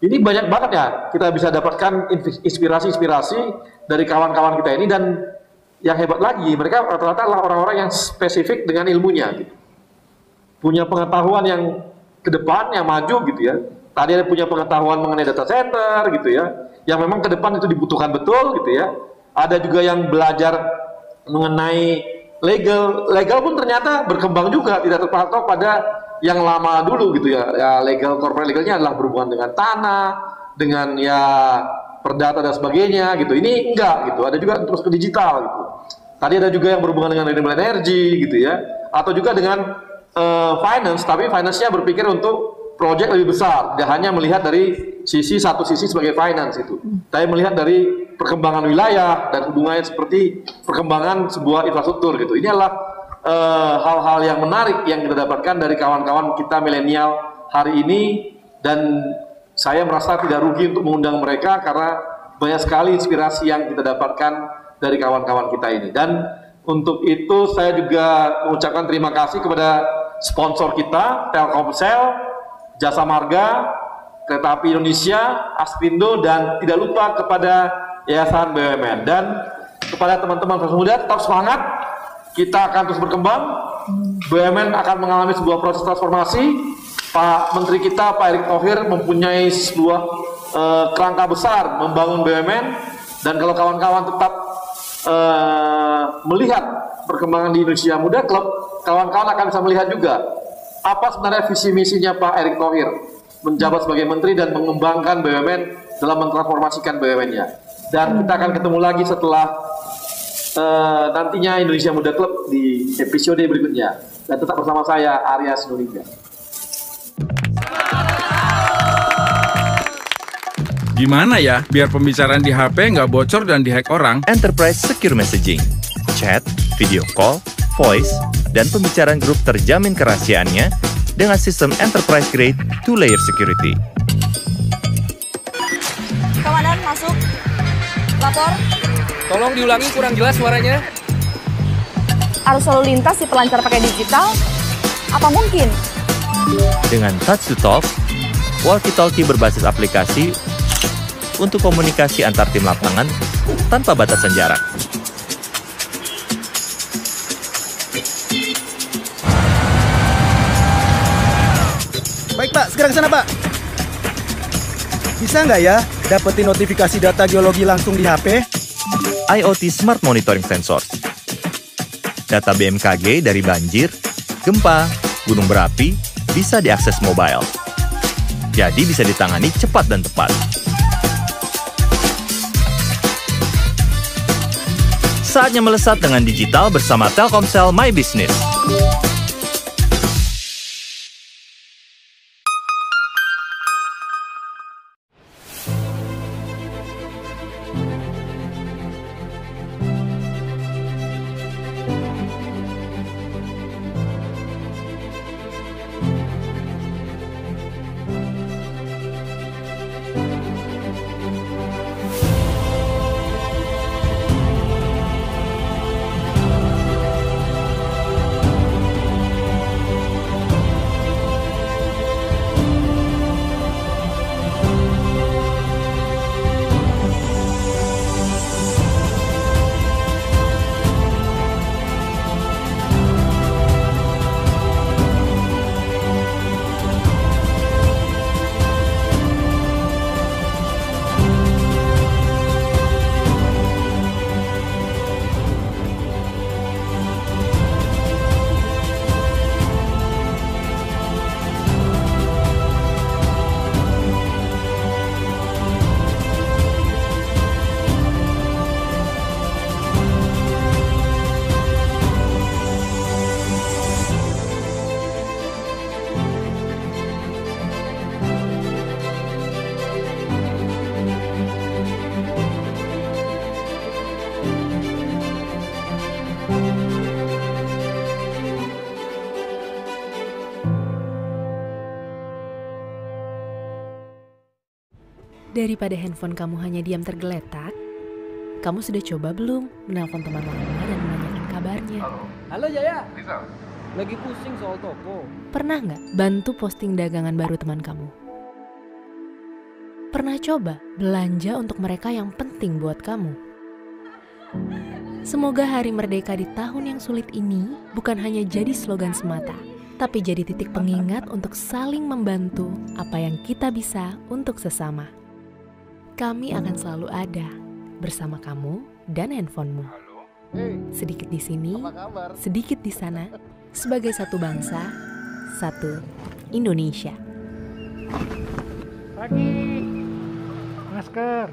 ini banyak banget ya kita bisa dapatkan inspirasi-inspirasi dari kawan-kawan kita ini, dan yang hebat lagi mereka rata-rata adalah orang-orang yang spesifik dengan ilmunya gitu. Punya pengetahuan yang ke depan yang maju gitu ya. Tadi ada punya pengetahuan mengenai data center gitu ya, yang memang ke depan itu dibutuhkan betul gitu ya. Ada juga yang belajar mengenai legal pun ternyata berkembang juga, tidak terpatok pada yang lama dulu gitu ya. Ya legal, corporate legalnya adalah berhubungan dengan tanah, dengan ya perdata dan sebagainya gitu. Ini enggak gitu. Ada juga terus ke digital gitu. Tadi ada juga yang berhubungan dengan renewable energy gitu ya, atau juga dengan finance, tapi finance-nya berpikir untuk proyek lebih besar, tidak hanya melihat dari satu sisi sebagai finance itu, tapi melihat dari perkembangan wilayah dan hubungannya seperti perkembangan sebuah infrastruktur gitu. Ini adalah hal-hal yang menarik yang kita dapatkan dari kawan-kawan kita milenial hari ini, dan saya merasa tidak rugi untuk mengundang mereka karena banyak sekali inspirasi yang kita dapatkan dari kawan-kawan kita ini. Dan untuk itu saya juga mengucapkan terima kasih kepada sponsor kita, Telkomsel, Jasa Marga, Kereta Api Indonesia, Aspindo, dan tidak lupa kepada Yayasan BUMN. Dan kepada teman-teman Front Muda, tetap semangat, kita akan terus berkembang, BUMN akan mengalami sebuah proses transformasi. Pak Menteri kita, Pak Erick Thohir, mempunyai sebuah kerangka besar membangun BUMN, dan kalau kawan-kawan tetap melihat perkembangan di Indonesia Muda Club, kawan-kawan akan bisa melihat juga apa sebenarnya visi misinya Pak Erick Thohir menjabat sebagai Menteri dan mengembangkan BUMN dalam mentransformasikan BUMN-nya. Dan kita akan ketemu lagi setelah nantinya Indonesia Muda Club di episode berikutnya. Dan tetap bersama saya, Arya Sinulinga. Gimana ya biar pembicaraan di HP nggak bocor dan dihack orang? Enterprise Secure Messaging, chat, video call, voice, dan pembicaraan grup terjamin kerahasiaannya dengan sistem enterprise grade 2-layer security. Komandan, masuk. Lapor. Tolong diulangi, kurang jelas suaranya. Arus lalu lintas di pelancar pakai digital? Apa mungkin? Dengan touch to talk, walkie-talkie berbasis aplikasi untuk komunikasi antar tim lapangan tanpa batasan jarak. Baik Pak, segera ke sana Pak. Bisa nggak ya dapetin notifikasi data geologi langsung di HP? IoT Smart Monitoring Sensor. Data BMKG dari banjir, gempa, gunung berapi bisa diakses mobile. Jadi bisa ditangani cepat dan tepat. Saatnya melesat dengan digital bersama Telkomsel My Business. Daripada handphone kamu hanya diam tergeletak, kamu sudah coba belum menelpon teman lama dan menanyakan kabarnya? Halo Jaya, lagi pusing soal toko. Pernah nggak bantu posting dagangan baru teman kamu? Pernah coba belanja untuk mereka yang penting buat kamu? Semoga Hari Merdeka di tahun yang sulit ini bukan hanya jadi slogan semata, tapi jadi titik pengingat untuk saling membantu apa yang kita bisa untuk sesama. Kami akan selalu ada bersama kamu dan handphonemu. Sedikit di sini, sedikit di sana, sebagai satu bangsa, satu Indonesia. Pagi, masker.